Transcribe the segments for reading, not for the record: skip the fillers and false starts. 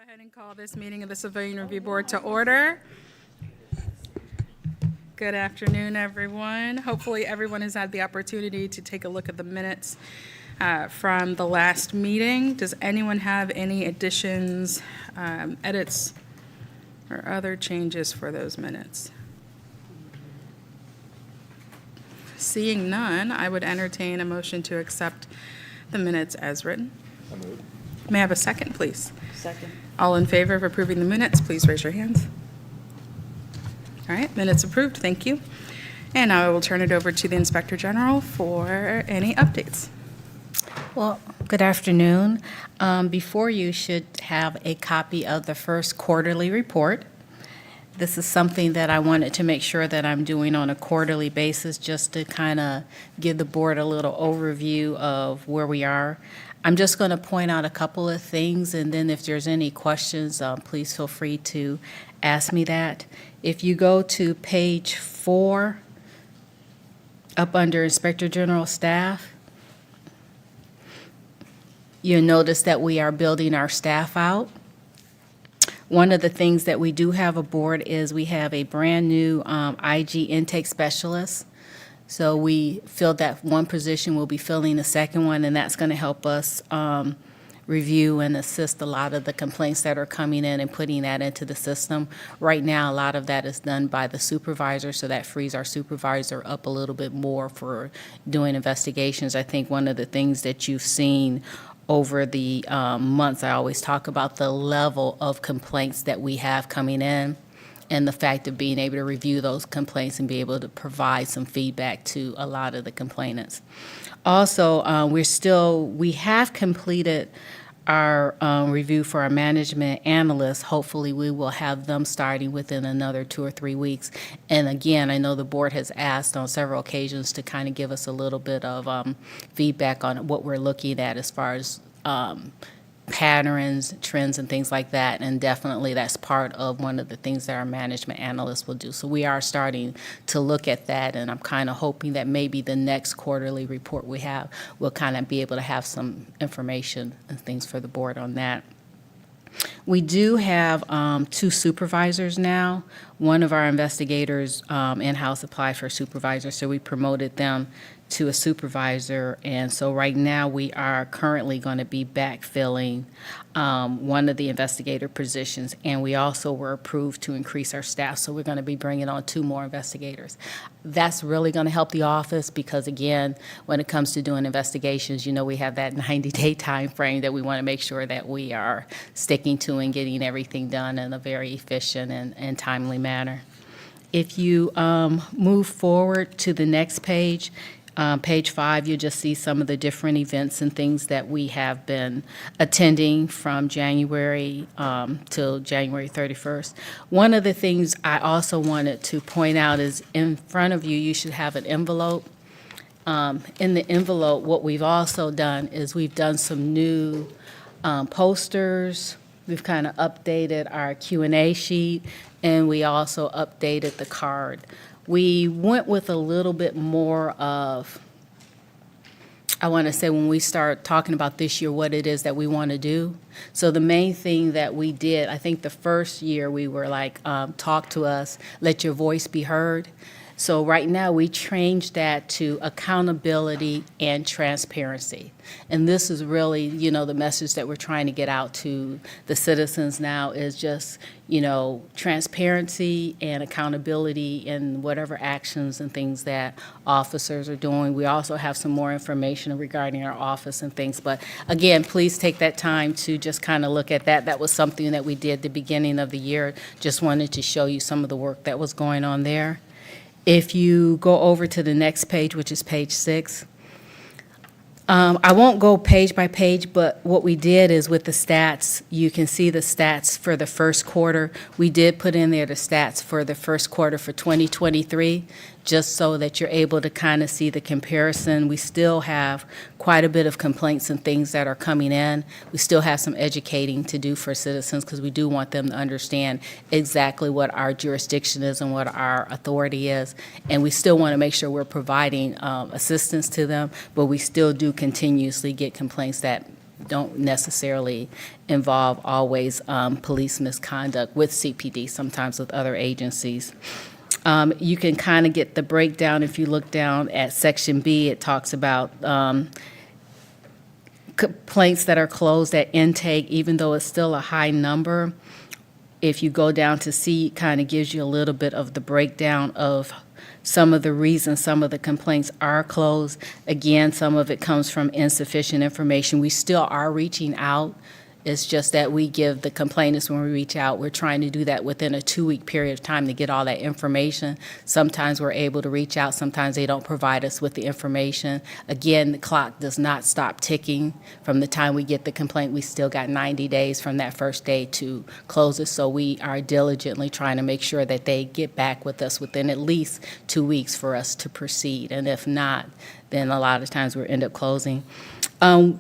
ahead and call this meeting of the Civilian Review Board to order. Good afternoon, everyone. Hopefully, everyone has had the opportunity to take a look at the minutes from the last meeting. Does anyone have any additions, edits, or other changes for those minutes? Seeing none, I would entertain a motion to accept the minutes as written. May I have a second, please? Second. All in favor of approving the minutes, please raise your hands. All right, minutes approved, thank you. And now I will turn it over to the Inspector General for any updates. Well, good afternoon. Before you should have a copy of the first quarterly report. This is something that I wanted to make sure that I'm doing on a quarterly basis, just to kind of give the board a little overview of where we are. I'm just going to point out a couple of things, and then if there's any questions, please feel free to ask me that. If you go to page 4, up under Inspector General Staff, you'll notice that we are building our staff out. One of the things that we do have aboard is we have a brand-new IG intake specialist. So we filled that one position, we'll be filling the second one, and that's going to help us review and assist a lot of the complaints that are coming in and putting that into the system. Right now, a lot of that is done by the supervisor, so that frees our supervisor up a little bit more for doing investigations. I think one of the things that you've seen over the months, I always talk about the level of complaints that we have coming in, and the fact of being able to review those complaints and be able to provide some feedback to a lot of the complainants. Also, we have completed our review for our management analysts. Hopefully, we will have them starting within another 2 or 3 weeks. And again, I know the board has asked on several occasions to kind of give us a little bit of feedback on what we're looking at as far as patterns, trends, and things like that, and definitely that's part of one of the things that our management analysts will do. So we are starting to look at that, and I'm kind of hoping that maybe the next quarterly report we have will kind of be able to have some information and things for the board on that. We do have 2 supervisors now. One of our investigators in-house applied for a supervisor, so we promoted them to a supervisor, and so right now we are currently going to be backfilling one of the investigator positions, and we also were approved to increase our staff, so we're going to be bringing on 2 more investigators. That's really going to help the office because, again, when it comes to doing investigations, you know, we have that 90-day time frame that we want to make sure that we are sticking to and getting everything done in a very efficient and timely manner. If you move forward to the next page, page 5, you'll just see some of the different events and things that we have been attending from January till January 31st. One of the things I also wanted to point out is in front of you, you should have an envelope. In the envelope, what we've also done is we've done some new posters. We've kind of updated our Q&A sheet, and we also updated the card. We went with a little bit more of, I want to say when we start talking about this year, what it is that we want to do. So the main thing that we did, I think the first year we were like, talk to us, let your voice be heard. So right now we changed that to accountability and transparency. And this is really, you know, the message that we're trying to get out to the citizens now is just, you know, transparency and accountability in whatever actions and things that officers are doing. We also have some more information regarding our office and things. But again, please take that time to just kind of look at that. That was something that we did at the beginning of the year. Just wanted to show you some of the work that was going on there. If you go over to the next page, which is page 6, I won't go page by page, but what we did is with the stats, you can see the stats for the first quarter. We did put in there the stats for the first quarter for 2023, just so that you're able to kind of see the comparison. We still have quite a bit of complaints and things that are coming in. We still have some educating to do for citizens because we do want them to understand exactly what our jurisdiction is and what our authority is. And we still want to make sure we're providing assistance to them, but we still do continuously get complaints that don't necessarily involve always police misconduct with CPD, sometimes with other agencies. You can kind of get the breakdown if you look down at Section B. It talks about complaints that are closed at intake, even though it's still a high number. If you go down to C, it kind of gives you a little bit of the breakdown of some of the reasons some of the complaints are closed. Again, some of it comes from insufficient information. We still are reaching out. It's just that we give the complainants, when we reach out, we're trying to do that within a 2-week period of time to get all that information. Sometimes we're able to reach out, sometimes they don't provide us with the information. Again, the clock does not stop ticking. From the time we get the complaint, we still got 90 days from that first day to close it. So we are diligently trying to make sure that they get back with us within at least 2 weeks for us to proceed. And if not, then a lot of times we end up closing.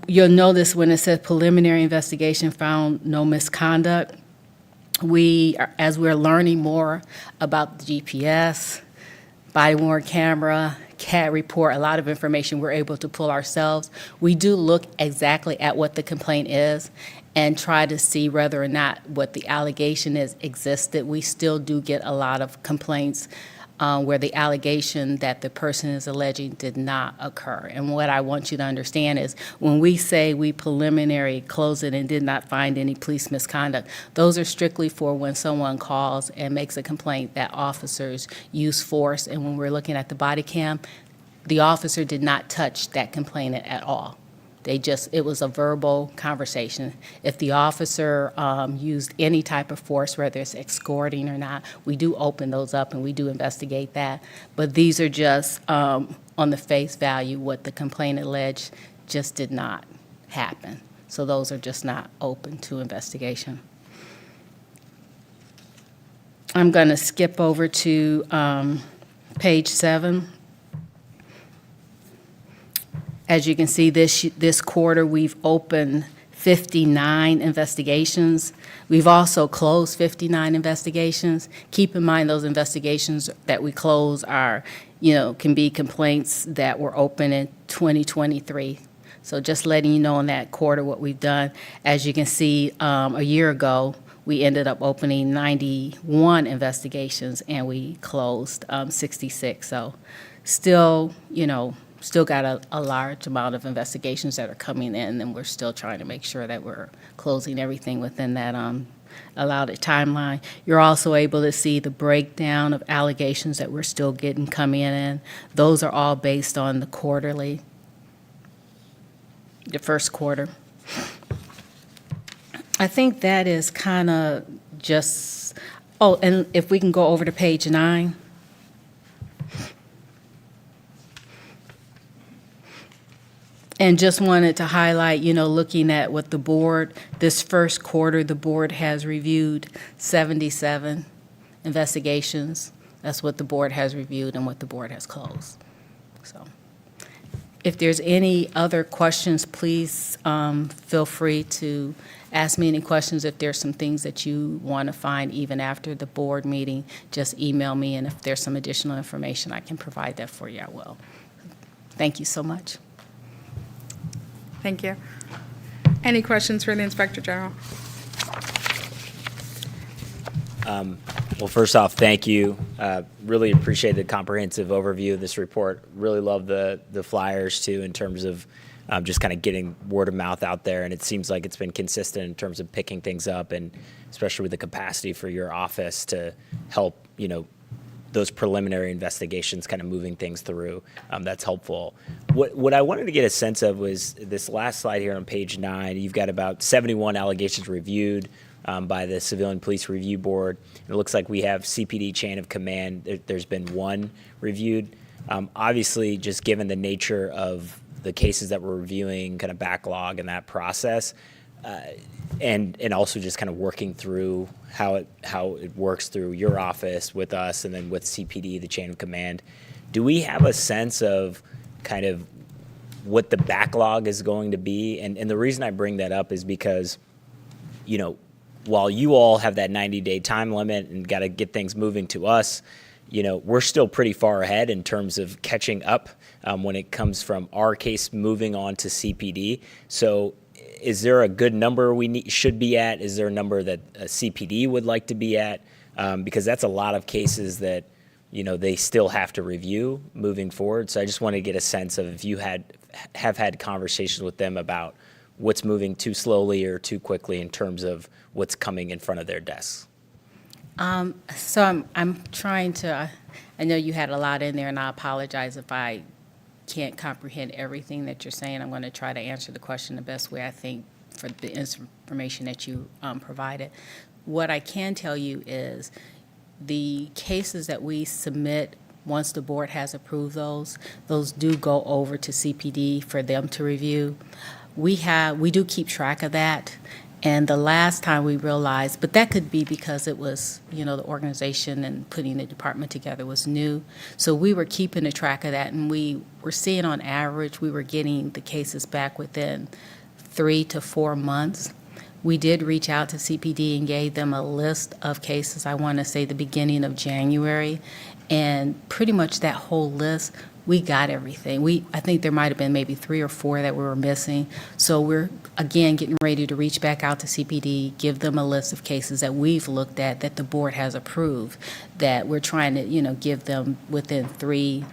You'll notice when it says preliminary investigation found no misconduct, as we're learning more about the GPS, body-worn camera, CAD report, a lot of information we're able to pull ourselves. We do look exactly at what the complaint is and try to see whether or not what the allegation is existed. We still do get a lot of complaints where the allegation that the person is alleging did not occur. And what I want you to understand is when we say we preliminary close it and did not find any police misconduct, those are strictly for when someone calls and makes a complaint that officers use force. And when we're looking at the body cam, the officer did not touch that complainant at all. It was a verbal conversation. If the officer used any type of force, whether it's escorting or not, we do open those up and we do investigate that. But these are just, on the face value, what the complaint alleged just did not happen. So those are just not open to investigation. I'm going to skip over to page 7. As you can see, this quarter, we've opened 59 investigations. We've also closed 59 investigations. Keep in mind, those investigations that we close can be complaints that were open in 2023. So just letting you know in that quarter what we've done. As you can see, a year ago, we ended up opening 91 investigations and we closed 66. So still got a large amount of investigations that are coming in, and we're still trying to make sure that we're closing everything within that allowed timeline. You're also able to see the breakdown of allegations that we're still getting coming in. Those are all based on the first quarter. I think that is kind of just, and if we can go over to page 9. And just wanted to highlight, looking at what the board, this first quarter, the board has reviewed 77 investigations. That's what the board has reviewed and what the board has closed. So if there's any other questions, please feel free to ask me any questions. If there's some things that you want to find even after the board meeting, just email me. And if there's some additional information I can provide that for you, I will. Thank you so much. Thank you. Any questions for the Inspector General? Well, first off, thank you. Really appreciate the comprehensive overview of this report. Really love the flyers, too, in terms of just kind of getting word of mouth out there. And it seems like it's been consistent in terms of picking things up, and especially with the capacity for your office to help, those preliminary investigations, kind of moving things through. That's helpful. What I wanted to get a sense of was this last slide here on page 9. You've got about 71 allegations reviewed by the Civilian Police Review Board. It looks like we have CPD chain of command. There's been 1 reviewed. Obviously, just given the nature of the cases that we're reviewing, kind of backlog and that process, and also just kind of working through how it works through your office with us and then with CPD, the chain of command. Do we have a sense of kind of what the backlog is going to be? And the reason I bring that up is because, while you all have that 90-day time limit and got to get things moving to us, we're still pretty far ahead in terms of catching up when it comes from our case moving on to CPD. So is there a good number should be at? Is there a number that a CPD would like to be at? Because that's a lot of cases that, they still have to review moving forward. So I just want to get a sense of if you have had conversations with them about what's moving too slowly or too quickly in terms of what's coming in front of their desks. So I'm trying to, I know you had a lot in there, and I apologize if I can't comprehend everything that you're saying. I'm going to try to answer the question the best way I think for the information that you provided. What I can tell you is the cases that we submit, once the board has approved those do go over to CPD for them to review. We do keep track of that. And the last time we realized, but that could be because it was, the organization and putting the department together was new. So we were keeping a track of that, and we were seeing on average, we were getting the cases back within 3 to 4 months. We did reach out to CPD and gave them a list of cases, I want to say the beginning of January. And pretty much that whole list, we got everything. I think there might have been maybe 3 or 4 that we were missing. So we're, again, getting ready to reach back out to CPD, give them a list of cases that we've looked at that the board has approved, that we're trying to, give them within 3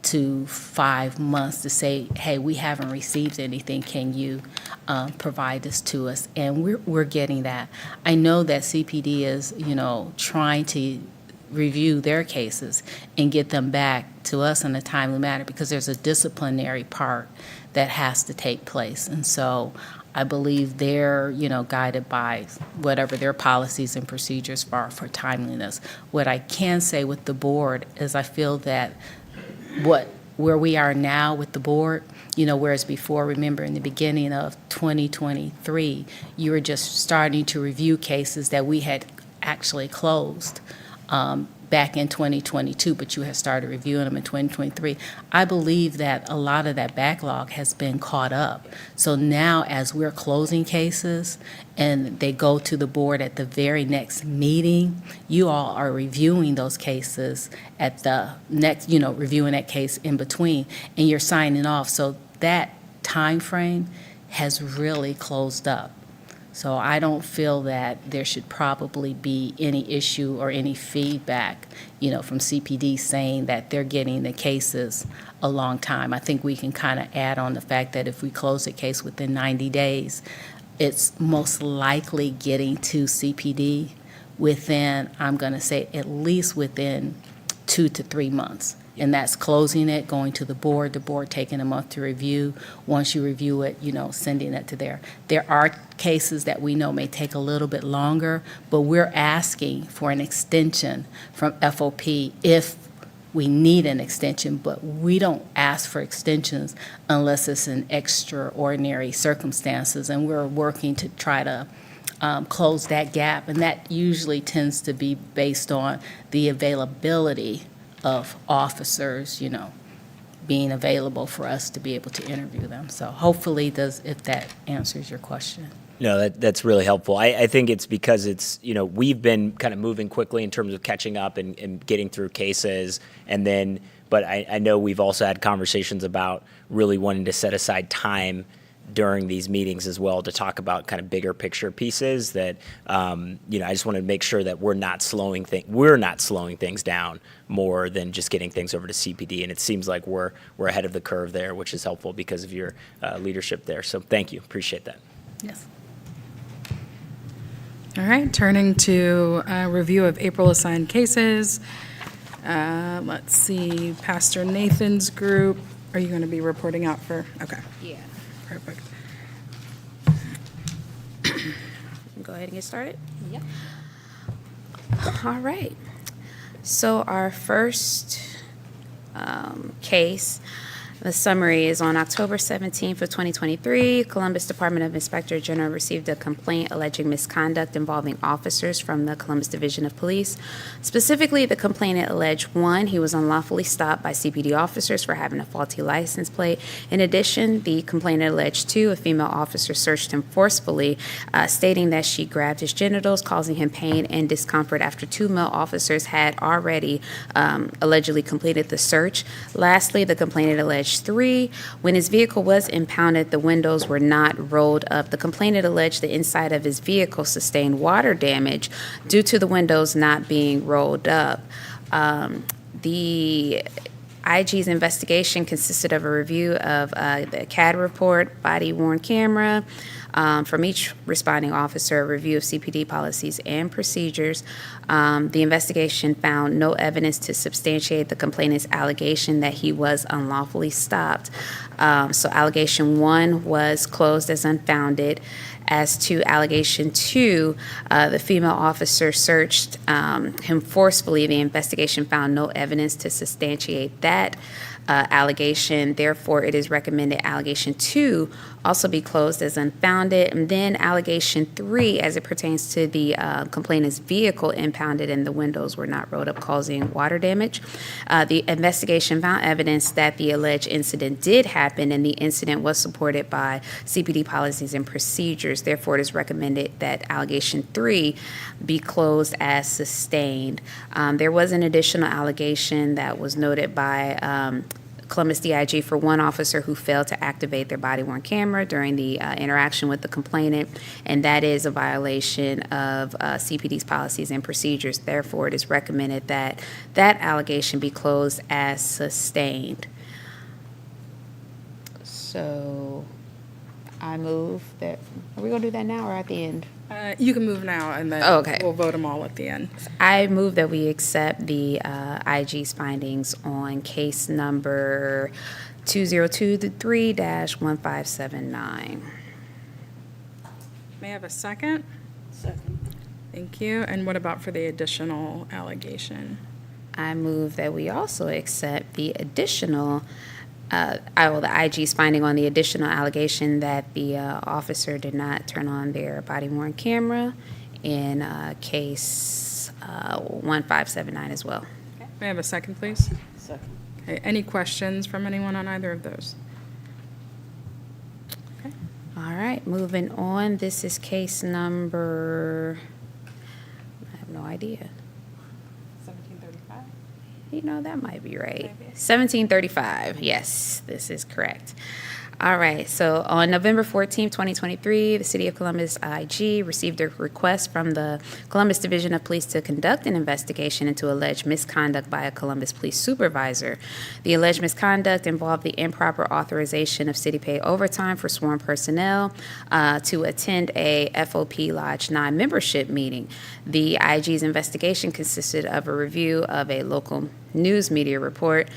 to 5 months to say, hey, we haven't received anything. Can you provide this to us? And we're getting that. I know that CPD is, trying to review their cases and get them back to us in a timely manner, because there's a disciplinary part that has to take place. And so I believe they're, guided by whatever their policies and procedures are for timeliness. What I can say with the board is I feel that where we are now with the board, whereas before, remember in the beginning of 2023, you were just starting to review cases that we had actually closed back in 2022, but you had started reviewing them in 2023. I believe that a lot of that backlog has been caught up. So now as we're closing cases and they go to the board at the very next meeting, you all are reviewing those cases at the next, reviewing that case in between, and you're signing off. So that time frame has really closed up. So I don't feel that there should probably be any issue or any feedback, from CPD saying that they're getting the cases a long time. I think we can kind of add on the fact that if we close a case within 90 days, it's most likely getting to CPD within, I'm going to say, at least within 2 to 3 months. And that's closing it, going to the board taking a month to review. Once you review it, sending it to there. There are cases that we know may take a little bit longer, but we're asking for an extension from FOP if we need an extension, but we don't ask for extensions unless it's in extraordinary circumstances, and we're working to try to close that gap, and that usually tends to be based on the availability of officers, being available for us to be able to interview them. So hopefully if that answers your question. No, that's really helpful. I think it's because it's, we've been kind of moving quickly in terms of catching up and getting through cases. But I know we've also had conversations about really wanting to set aside time during these meetings as well to talk about kind of bigger picture pieces that, I just want to make sure that we're not slowing things down more than just getting things over to CPD. And it seems like we're ahead of the curve there, which is helpful because of your leadership there. So thank you. Appreciate that. Yes. All right, turning to review of April assigned cases. Let's see, Pastor Nathan's group. Are you going to be reporting out for? Okay. Yeah. Perfect. Go ahead and get started. Yep. All right. So our first case, the summary is on October 17th of 2023. Columbus Department of Inspector General received a complaint alleging misconduct involving officers from the Columbus Division of Police. Specifically, the complainant alleged, 1, he was unlawfully stopped by CPD officers for having a faulty license plate. In addition, the complainant alleged, 2, a female officer searched him forcefully, stating that she grabbed his genitals, causing him pain and discomfort after 2 male officers had already allegedly completed the search. Lastly, the complainant alleged alleged 3. When his vehicle was impounded, the windows were not rolled up. The complainant alleged the inside of his vehicle sustained water damage due to the windows not being rolled up. The IG's investigation consisted of a review of the CAD report, body-worn camera, from each responding officer, a review of CPD policies and procedures. The investigation found no evidence to substantiate the complainant's allegation that he was unlawfully stopped. So allegation 1 was closed as unfounded. As to allegation 2, the female officer searched him forcefully. The investigation found no evidence to substantiate that allegation. Therefore, it is recommended allegation 2 also be closed as unfounded. And then allegation 3, as it pertains to the complainant's vehicle impounded and the windows were not rolled up, causing water damage. The investigation found evidence that the alleged incident did happen, and the incident was supported by CPD policies and procedures. Therefore, it is recommended that allegation 3 be closed as sustained. There was an additional allegation that was noted by Columbus DIG for one officer who failed to activate their body-worn camera during the interaction with the complainant, and that is a violation of CPD's policies and procedures. Therefore, it is recommended that that allegation be closed as sustained. So I move that, are we going to do that now or at the end? You can move now, and then Oh, okay. we'll vote them all at the end. I move that we accept the IG's findings on case number 2023-1579. May I have a second? Second. Thank you. And what about for the additional allegation? I move that we also accept the additional, the IG's finding on the additional allegation that the officer did not turn on their body-worn camera in case 1579 as well. May I have a second, please? Second. Okay, any questions from anyone on either of those? Okay. All right, moving on. This is case number, I have no idea. 1735? You know, that might be right. Maybe. 1735, yes, this is correct. All right, so on November 14, 2023, the City of Columbus IG received a request from the Columbus Division of Police to conduct an investigation into alleged misconduct by a Columbus police supervisor. The alleged misconduct involved the improper authorization of city-paid overtime for sworn personnel to attend a FOP Lodge 9 membership meeting. The IG's investigation consisted of a review of a local news media report,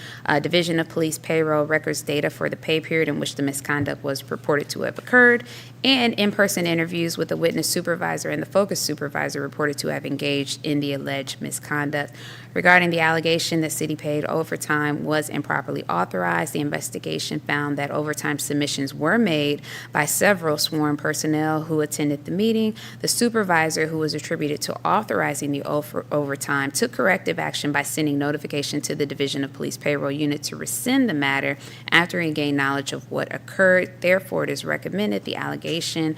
Division of Police payroll records data for the pay period in which the misconduct was reported to have occurred, and in-person interviews with the witness supervisor and the focus supervisor reported to have engaged in the alleged misconduct. Regarding the allegation that city-paid overtime was improperly authorized, the investigation found that overtime submissions were made by several sworn personnel who attended the meeting. The supervisor, who was attributed to authorizing the overtime, took corrective action by sending notification to the Division of Police Payroll Unit to rescind the matter after he gained knowledge of what occurred. Therefore, it is recommended the allegation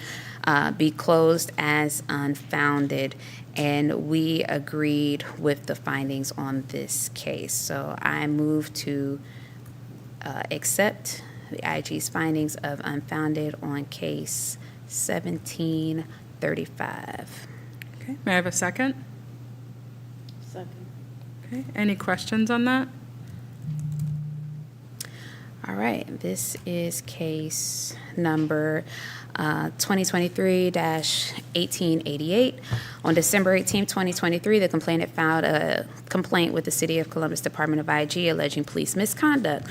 be closed as unfounded, and we agreed with the findings on this case. So I move to accept the IG's findings of unfounded on case 1735. Okay, may I have a second? Second. Okay, any questions on that? All right, this is case number 2023-1888. On December 18, 2023, the complainant filed a complaint with the City of Columbus Department of IG alleging police misconduct.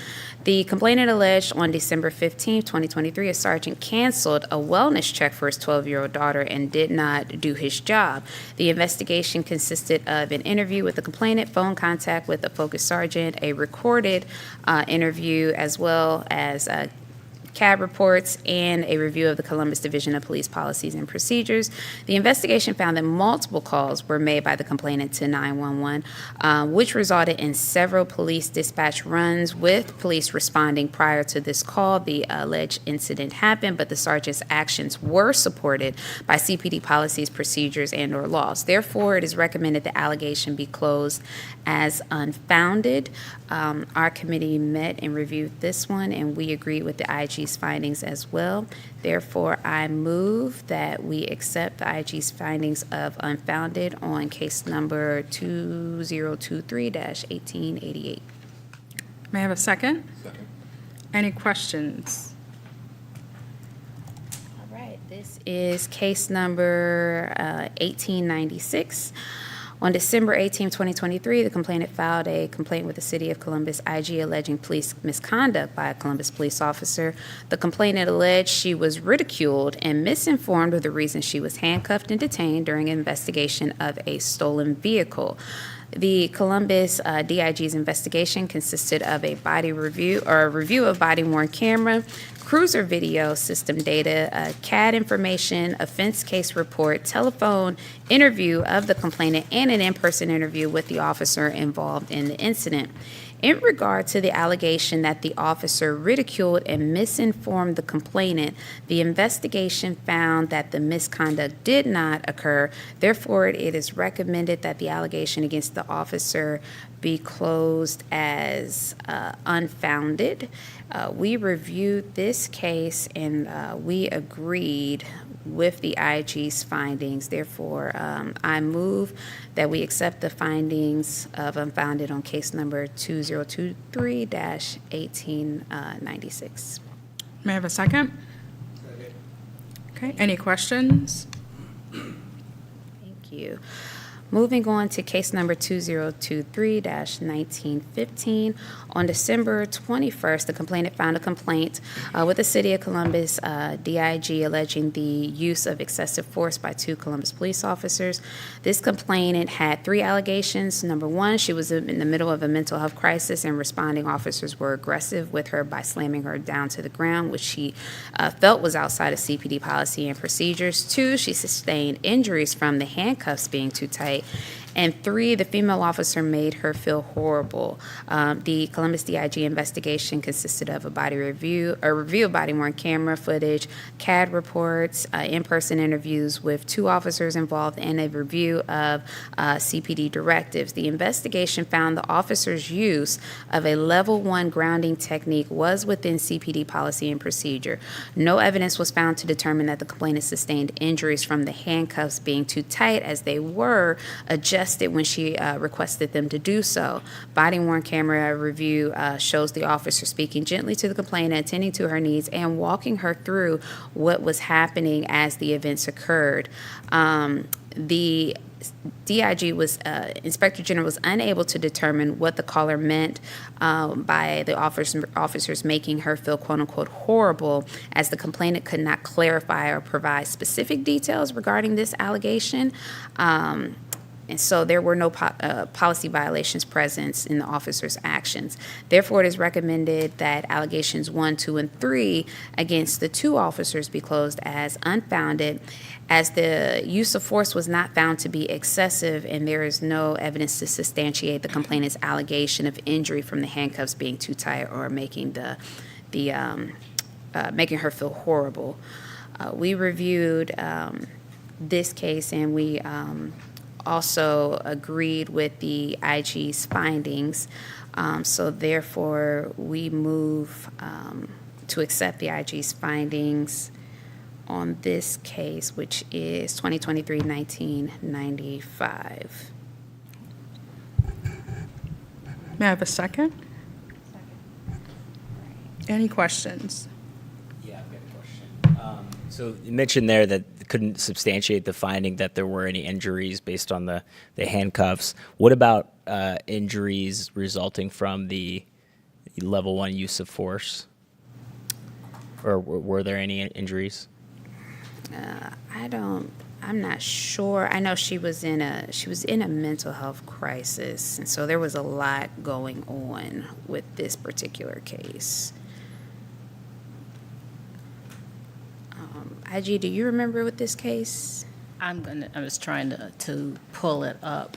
The complainant alleged on December 15, 2023, a sergeant canceled a wellness check for his 12-year-old daughter and did not do his job. The investigation consisted of an interview with the complainant, phone contact with the focus sergeant, a recorded interview, as well as CAD reports, and a review of the Columbus Division of Police policies and procedures. The investigation found that multiple calls were made by the complainant to 911, which resulted in several police dispatch runs with police responding prior to this call. The alleged incident happened, but the sergeant's actions were supported by CPD policies, procedures, and/or laws. Therefore, it is recommended the allegation be closed as unfounded. Our committee met and reviewed this one, and we agreed with the IG's findings as well. Therefore, I move that we accept the IG's findings of unfounded on case number 2023-1888. May I have a second? Second. Any questions? All right, this is case number 1896. On December 18, 2023, the complainant filed a complaint with the City of Columbus IG alleging police misconduct by a Columbus police officer. The complainant alleged she was ridiculed and misinformed of the reason she was handcuffed and detained during an investigation of a stolen vehicle. The Columbus DIG's investigation consisted of a body review or a review of body-worn camera, cruiser video system data, CAD information, offense case report, telephone interview of the complainant, and an in-person interview with the officer involved in the incident. In regard to the allegation that the officer ridiculed and misinformed the complainant, the investigation found that the misconduct did not occur. Therefore, it is recommended that the allegation against the officer be closed as unfounded. We reviewed this case and we agreed with the IG's findings. Therefore, I move that we accept the findings of unfounded on case number 2023-1896. May I have a second? Okay, any questions? Thank you. Moving on to case number 2023-1915. On December 21st, the complainant found a complaint with the City of Columbus DIG alleging the use of excessive force by two Columbus police officers. This complainant had three allegations. Number one, she was in the middle of a mental health crisis and responding officers were aggressive with her by slamming her down to the ground, which she felt was outside of CPD policy and procedures. Two, she sustained injuries from the handcuffs being too tight. And three, the female officer made her feel horrible. The Columbus DIG investigation consisted of a review of body-worn camera footage, CAD reports, in-person interviews with two officers involved, and a review of CPD directives. The investigation found the officer's use of a level 1 grounding technique was within CPD policy and procedure. No evidence was found to determine that the complainant sustained injuries from the handcuffs being too tight, as they were adjusted when she requested them to do so. Body-worn camera review shows the officer speaking gently to the complainant, attending to her needs, and walking her through what was happening as the events occurred. The DIG Inspector General was unable to determine what the caller meant by the officers making her feel quote-unquote horrible, as the complainant could not clarify or provide specific details regarding this allegation. And so there were no policy violations present in the officer's actions. Therefore, it is recommended that allegations 1, 2, and 3 against the two officers be closed as unfounded, as the use of force was not found to be excessive and there is no evidence to substantiate the complainant's allegation of injury from the handcuffs being too tight or making making her feel horrible. We reviewed this case and we also agreed with the IG's findings. So therefore, we move to accept the IG's findings on this case, which is 2023-1995. May I have a second? Any questions? Yeah, I've got a question. So you mentioned there that couldn't substantiate the finding that there were any injuries based on the handcuffs. What about injuries resulting from the level 1 use of force? Or were there any injuries? I'm not sure. I know she was in a mental health crisis, and so there was a lot going on with this particular case. IG, do you remember with this case? I was trying to pull it up.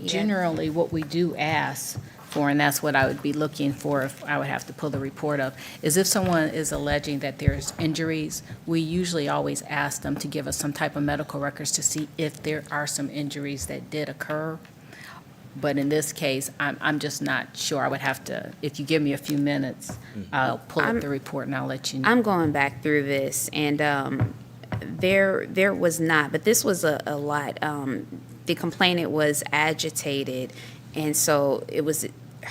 Generally, what we do ask for, and that's what I would be looking for if I would have to pull the report up, is if someone is alleging that there's injuries, we usually always ask them to give us some type of medical records to see if there are some injuries that did occur. But in this case, I'm just not sure. I would have to, if you give me a few minutes, I'll pull up the report and I'll let you know. I'm going back through this, and there was not, but this was a lot. The complainant was agitated, and so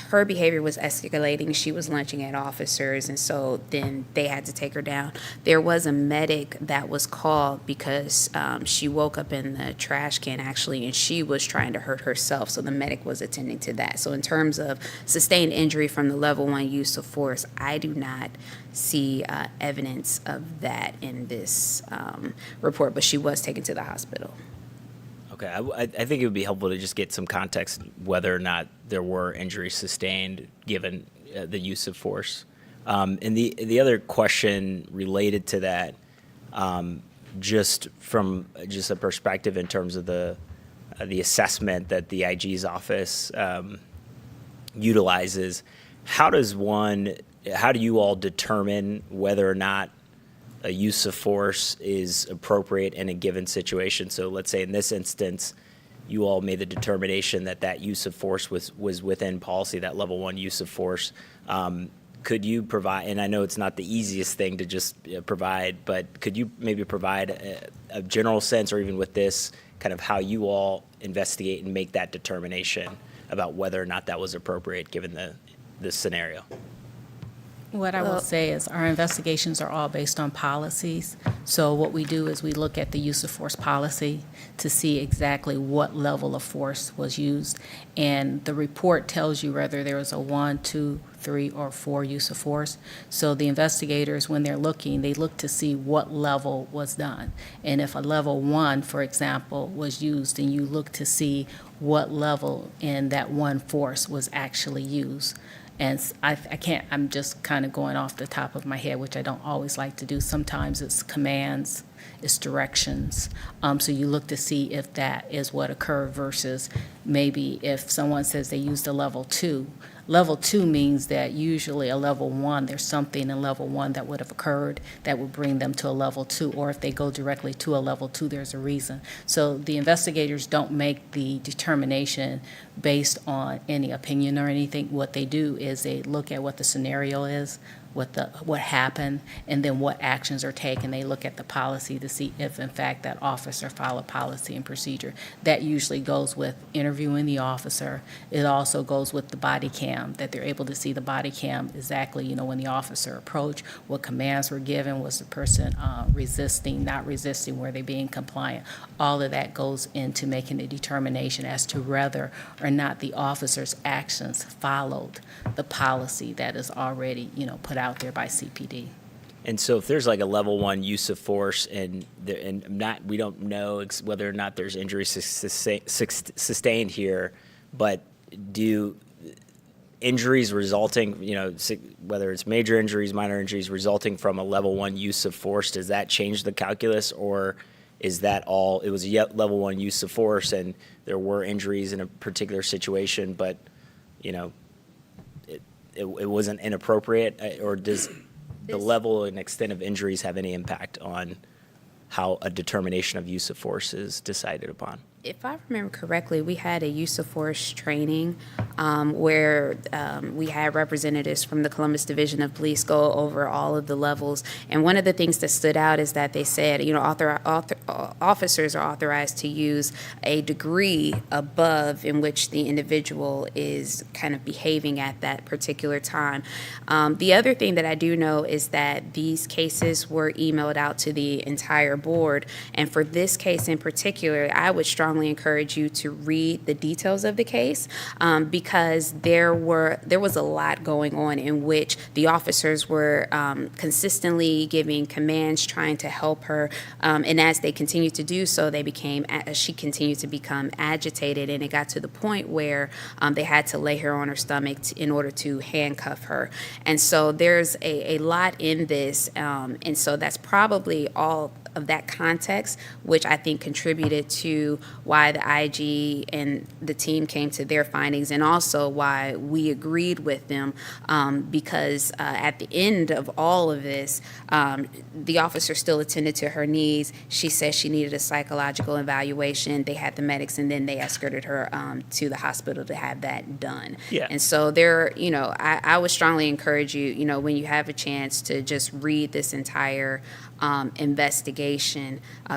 her behavior was escalating. She was lunging at officers, and so then they had to take her down. There was a medic that was called because she woke up in the trash can, actually, and she was trying to hurt herself, so the medic was attending to that. So in terms of sustained injury from the level 1 use of force, I do not see evidence of that in this report, but she was taken to the hospital. Okay, I think it would be helpful to just get some context whether or not there were injuries sustained given the use of force. And the other question related to that, just from just a perspective in terms of the assessment that the IG's office utilizes, how do you all determine whether or not a use of force is appropriate in a given situation? So let's say in this instance, you all made the determination that that use of force was within policy, that level 1 use of force. Could you provide, and I know it's not the easiest thing to just provide, but could you maybe provide a general sense, or even with this, kind of how you all investigate and make that determination about whether or not that was appropriate given the scenario? What I will say is our investigations are all based on policies. So what we do is we look at the use of force policy to see exactly what level of force was used. And the report tells you whether there was a 1, 2, 3, or 4 use of force. So the investigators, when they're looking, they look to see what level was done. And if a level 1, for example, was used, then you look to see what level in that 1 force was actually used. And I can't, I'm just kind of going off the top of my head, which I don't always like to do. Sometimes it's commands, it's directions. So you look to see if that is what occurred versus maybe if someone says they used a level 2. Level 2 means that usually a level 1, there's something in level 1 that would have occurred that would bring them to a level 2, or if they go directly to a level 2, there's a reason. So the investigators don't make the determination based on any opinion or anything. What they do is they look at what the scenario is, what happened, and then what actions are taken. They look at the policy to see if, in fact, that officer followed policy and procedure. That usually goes with interviewing the officer. It also goes with the body cam, that they're able to see the body cam exactly, when the officer approached, what commands were given, was the person resisting, not resisting, were they being compliant. All of that goes into making a determination as to whether or not the officer's actions followed the policy that is already, put out there by CPD. And so if there's like a level 1 use of force and we don't know whether or not there's injuries sustained here, but do injuries resulting, whether it's major injuries, minor injuries resulting from a level 1 use of force, does that change the calculus, or is that all, it was a level 1 use of force and there were injuries in a particular situation, but, it wasn't inappropriate, or does the level and extent of injuries have any impact on how a determination of use of force is decided upon? If I remember correctly, we had a use of force training where we had representatives from the Columbus Division of Police go over all of the levels. And one of the things that stood out is that they said, officers are authorized to use a degree above in which the individual is kind of behaving at that particular time. The other thing that I do know is that these cases were emailed out to the entire board. And for this case in particular, I would strongly strongly encourage you to read the details of the case, because there was a lot going on in which the officers were consistently giving commands, trying to help her, and as they continued to do so, she continued to become agitated, and it got to the point where they had to lay her on her stomach in order to handcuff her. And so there's a lot in this, and so that's probably all of that context, which I think contributed to why the IG and the team came to their findings, and also why we agreed with them, because at the end of all of this, the officer still attended to her needs. She said she needed a psychological evaluation. They had the medics, and then they escorted her to the hospital to have that done. Yeah. And so I would strongly encourage you, when you have a chance, to just read this entire investigation,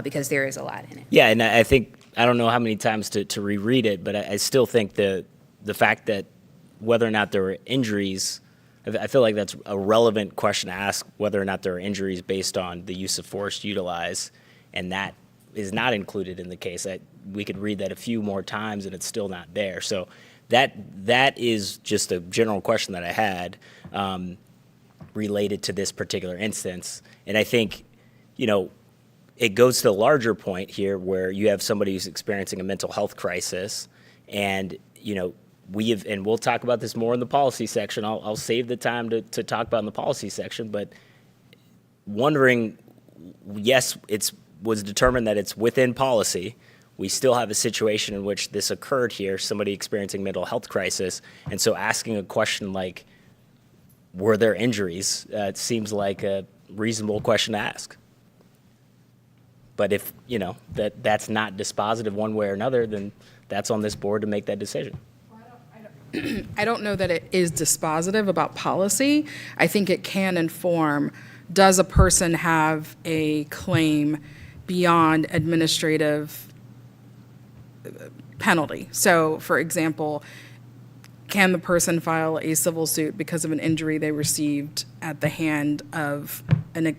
because there is a lot in it. Yeah, and I think, I don't know how many times to reread it, but I still think the fact that whether or not there were injuries, I feel like that's a relevant question to ask, whether or not there are injuries based on the use of force utilized, and that is not included in the case. We could read that a few more times and it's still not there. So that is just a general question that I had related to this particular instance. And I think, it goes to the larger point here where you have somebody who's experiencing a mental health crisis, and, and we'll talk about this more in the policy section. I'll save the time to talk about in the policy section, but wondering, yes, was determined that it's within policy. We still have a situation in which this occurred here, somebody experiencing mental health crisis, and so asking a question like, were there injuries? It seems like a reasonable question to ask. But if, that's not dispositive one way or another, then that's on this board to make that decision. I don't know that it is dispositive about policy. I think it can inform, does a person have a claim beyond administrative penalty? So, for example, can the person file a civil suit because of an injury they received at the hand of a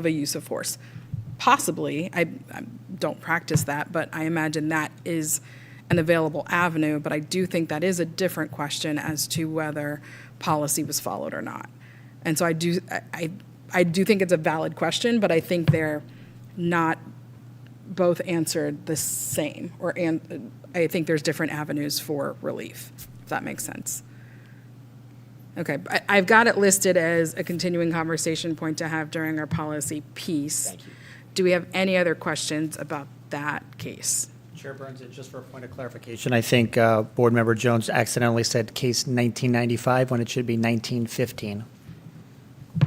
use of force? Possibly. I don't practice that, but I imagine that is an available avenue. But I do think that is a different question as to whether policy was followed or not. And so I do think it's a valid question, but I think they're not both answered the same, and I think there's different avenues for relief, if that makes sense. Okay, I've got it listed as a continuing conversation point to have during our policy piece. Thank you. Do we have any other questions about that case? Chair Burns, just for a point of clarification, I think Board Member Jones accidentally said case 1995 when it should be 1915.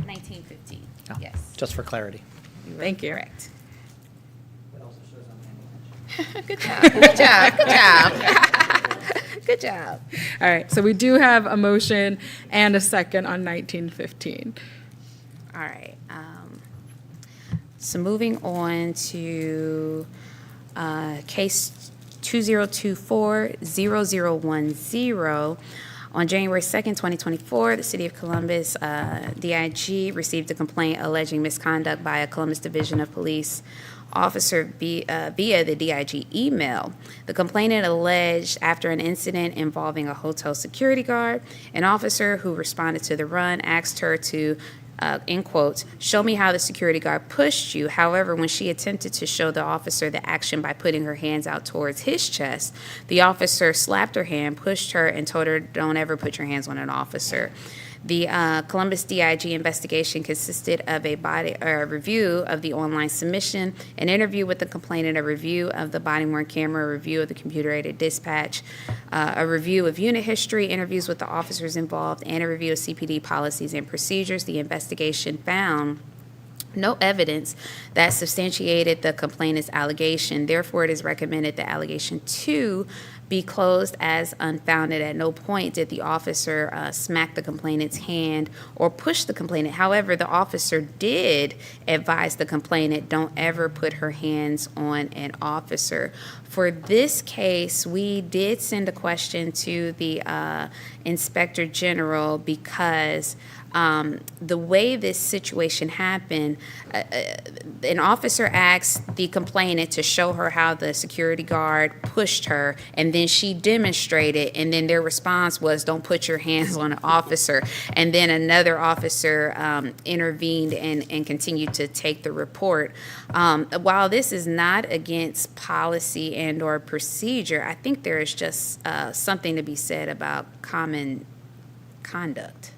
1915, Oh, yes. Just for clarity. Thank you. Correct. That also shows on the Good job, good job, good job. Good job. All right, so we do have a motion and a second on 1915. All right. So moving on to case 2024-0010. On January 2nd, 2024, the City of Columbus DIG received a complaint alleging misconduct by a Columbus Division of Police officer via the DIG email. The complainant alleged after an incident involving a hotel security guard, an officer who responded to the run asked her to in quotes, show me how the security guard pushed you. However, when she attempted to show the officer the action by putting her hands out towards his chest, the officer slapped her hand, pushed her, and told her, don't ever put your hands on an officer. The Columbus DIG investigation consisted of a review of the online submission, an interview with the complainant, a review of the body-worn camera, a review of the computer-aided dispatch, a review of unit history, interviews with the officers involved, and a review of CPD policies and procedures. The investigation found no evidence that substantiated the complainant's allegation. Therefore, it is recommended that allegation 2 be closed as unfounded. At no point did the officer smack the complainant's hand or push the complainant. However, the officer did advise the complainant, don't ever put her hands on an officer. For this case, we did send a question to the Inspector General because the way this situation happened, an officer asked the complainant to show her how the security guard pushed her, and then she demonstrated, and then their response was, don't put your hands on an officer. And then another officer intervened and continued to take the report. While this is not against policy and or procedure, I think there is just something to be said about common conduct.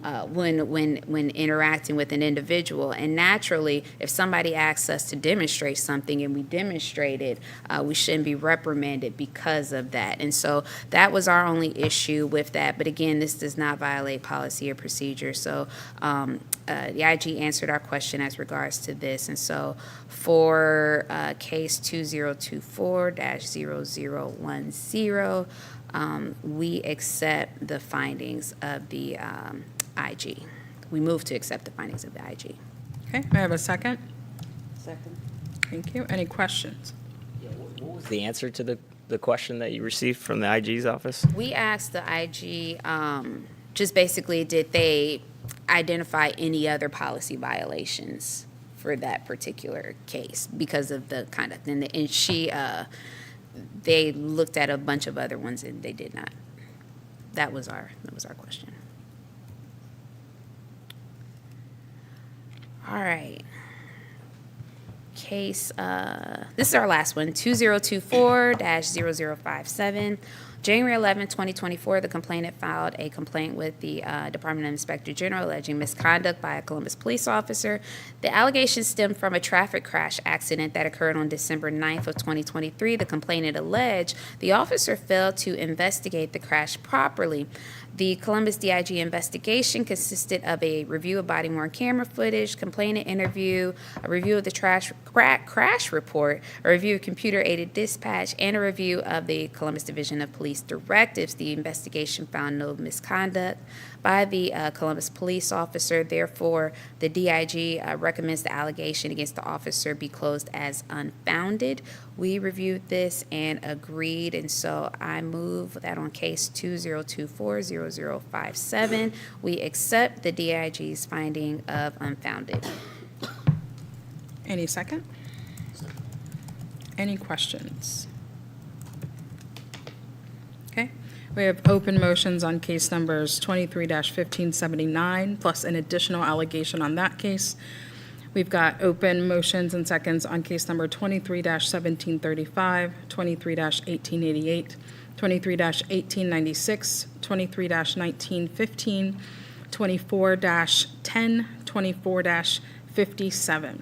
When interacting with an individual. And naturally, if somebody asks us to demonstrate something and we demonstrate it, we shouldn't be reprimanded because of that. And so that was our only issue with that. But again, this does not violate policy or procedure. So the IG answered our question as regards to this. And so for case 2024-0010, we accept the findings of the IG. We move to accept the findings of the IG. Okay, may I have a second? Second. Thank you. Any questions? What was the answer to the question that you received from the IG's office? We asked the IG, just basically, did they identify any other policy violations for that particular case because of the conduct? And they looked at a bunch of other ones and they did not. That was our question. All right. Case, this is our last one, 2024-0057. January 11, 2024, the complainant filed a complaint with the Department of Inspector General alleging misconduct by a Columbus police officer. The allegations stem from a traffic crash accident that occurred on December 9th of 2023. The complainant alleged the officer failed to investigate the crash properly. The Columbus DIG investigation consisted of a review of body-worn camera footage, complainant interview, a review of the crash report, a review of computer-aided dispatch, and a review of the Columbus Division of Police directives. The investigation found no misconduct by the Columbus police officer. Therefore, the DIG recommends the allegation against the officer be closed as unfounded. We reviewed this and agreed, and so I move that on case 2024-0057, we accept the DIG's finding of unfounded. Any second? Any questions? Okay, we have open motions on case numbers 23-1579, plus an additional allegation on that case. We've got open motions and seconds on case number 23-1735, 23-1888, 23-1896, 23-1915, 24-10, 24-57.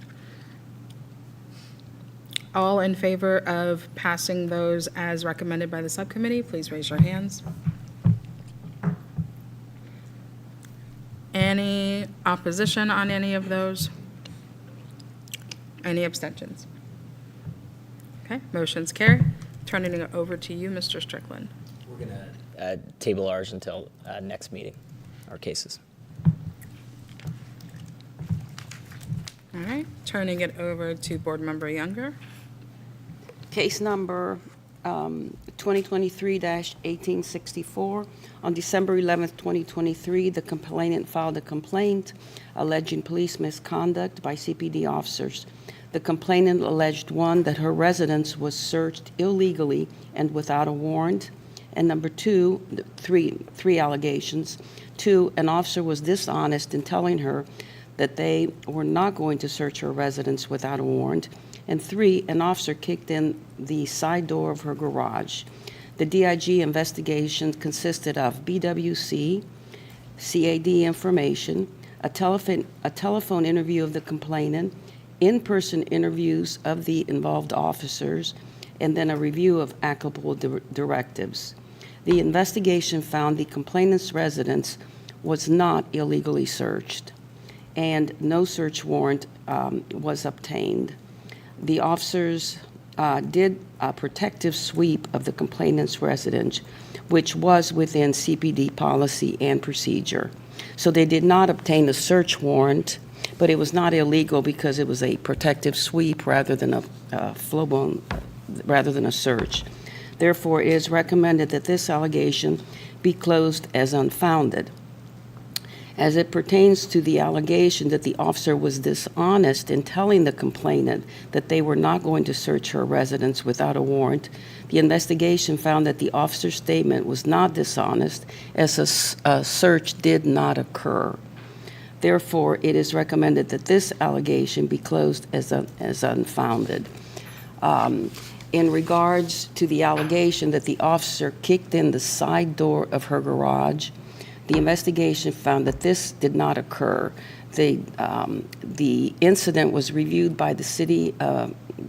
All in favor of passing those as recommended by the subcommittee, please raise your hands. Any opposition on any of those? Any abstentions? Okay, motion's carried. Turning it over to you, Mr. Strickland. We're going to table ours until next meeting, our cases. All right, turning it over to Board Member Younger. Case number 2023-1864. On December 11th, 2023, the complainant filed a complaint alleging police misconduct by CPD officers. The complainant alleged, one, that her residence was searched illegally and without a warrant, and number two, three allegations. Two, an officer was dishonest in telling her that they were not going to search her residence without a warrant. And three, an officer kicked in the side door of her garage. The DIG investigation consisted of BWC, CAD information, a telephone interview of the complainant, in-person interviews of the involved officers, and then a review of applicable directives. The investigation found the complainant's residence was not illegally searched, and no search warrant was obtained. The officers did a protective sweep of the complainant's residence, which was within CPD policy and procedure. So they did not obtain a search warrant, but it was not illegal because it was a protective sweep rather than a full-blown, rather than a search. Therefore, it is recommended that this allegation be closed as unfounded. As it pertains to the allegation that the officer was dishonest in telling the complainant that they were not going to search her residence without a warrant, the investigation found that the officer's statement was not dishonest, as a search did not occur. Therefore, it is recommended that this allegation be closed as unfounded. In regards to the allegation that the officer kicked in the side door of her garage, the investigation found that this did not occur. The incident was reviewed by the city,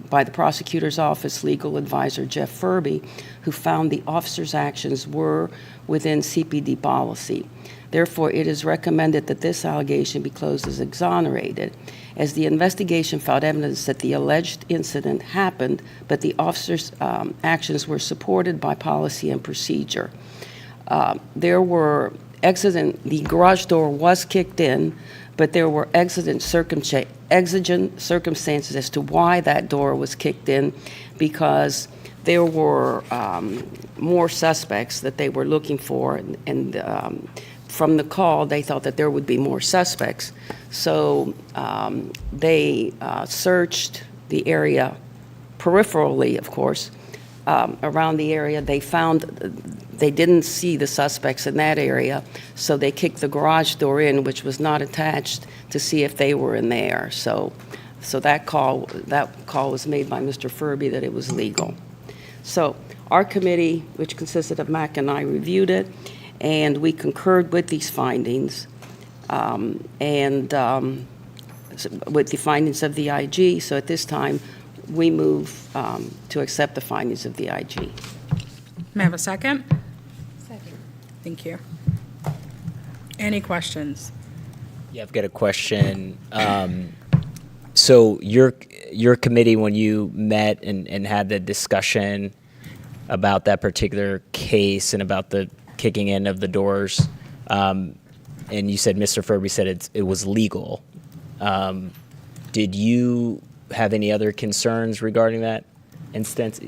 by the prosecutor's office legal advisor, Jeff Furby, who found the officer's actions were within CPD policy. Therefore, it is recommended that this allegation be closed as exonerated, as the investigation found evidence that the alleged incident happened, but the officer's actions were supported by policy and procedure. The garage door was kicked in, but there were exigent circumstances as to why that door was kicked in, because there were more suspects that they were looking for, and from the call, they thought that there would be more suspects. So they searched the area peripherally, of course, around the area. They didn't see the suspects in that area, so they kicked the garage door in, which was not attached, to see if they were in there. So that call was made by Mr. Furby that it was legal. So our committee, which consisted of Mac and I, reviewed it, and we concurred with these findings, with the findings of the IG. So at this time, we move to accept the findings of the IG. May I have a second? Second. Thank you. Any questions? Yeah, I've got a question. So your committee, when you met and had the discussion about that particular case and about the kicking in of the doors, and you said Mr. Furby said it was legal. Did you have any other concerns regarding that instance?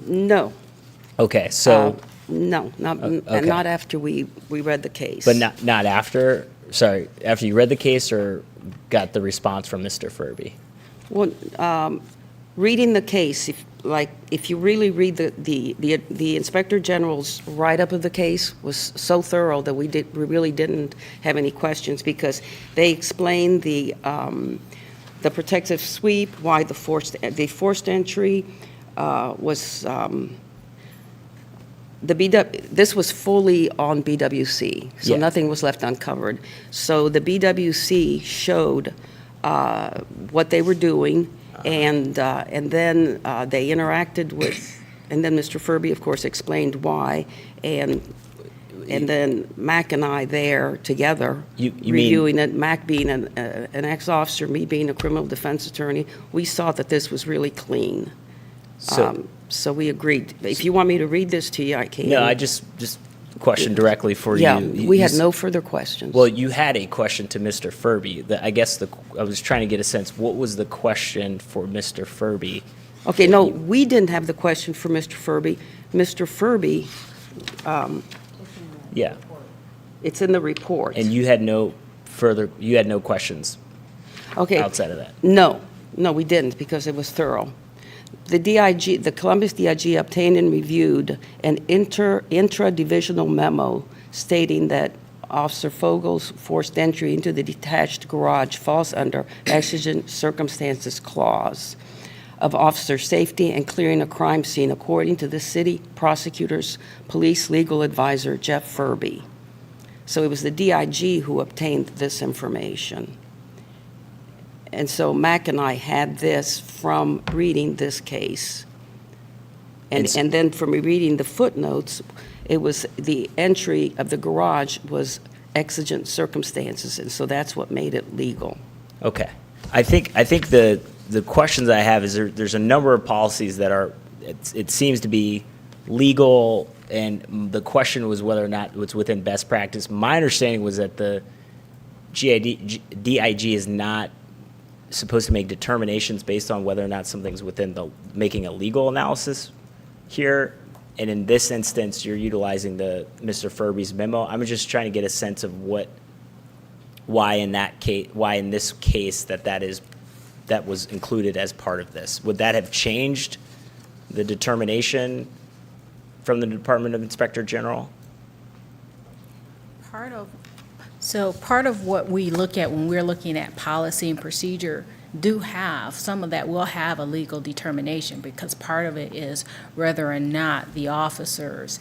No. Okay, so No, okay. not after we read the case. but not after. Sorry, after you read the case or got the response from Mr. Furby? Well, reading the case, if you really read the Inspector General's write-up of the case was so thorough that we really didn't have any questions, because they explained the protective sweep, why the forced entry was. This was fully on BWC, so Yeah. nothing was left uncovered. So the BWC showed what they were doing, and then they interacted with, and then Mr. Furby, of course, explained why, and then Mac and I there together, You mean- reviewing it, Mac being an ex-officer, me being a criminal defense attorney, we saw that this was really clean. So we agreed. If you want me to read this to you, I can. No, I just question directly for you. Yeah, You- we you had s- no further questions. Well, you had a question to Mr. Furby. I guess I was trying to get a sense. What was the question for Mr. Furby? Okay, no, we didn't have the question for Mr. Furby. Mr. Furby, Yeah, it's in the report. and you had no questions Okay, outside of that. no, we didn't, because it was thorough. The Columbus DIG obtained and reviewed an intra-divisional memo stating that Officer Fogel's forced entry into the detached garage falls under exigent circumstances clause of officer safety and clearing a crime scene, according to the city prosecutor's police legal advisor, Jeff Furby. So it was the DIG who obtained this information. And so Mac and I had this from reading this case. And then from reading the footnotes, it was the entry of the garage was exigent circumstances, and so that's what made it legal. Okay. I think the the questions I have is there's a number of policies that are, it seems to be legal, and the question was whether or not it's within best practice. My understanding was that the DIG is not supposed to make determinations based on whether or not something's within the, making a legal analysis here. And in this instance, you're utilizing the Mr. Furby's memo. I'm just trying to get a sense of why in this case that was included as part of this. Would that have changed the determination from the Department of Inspector General? Part of what we look at when we're looking at policy and procedure some of that will have a legal determination, because part of it is whether or not the officers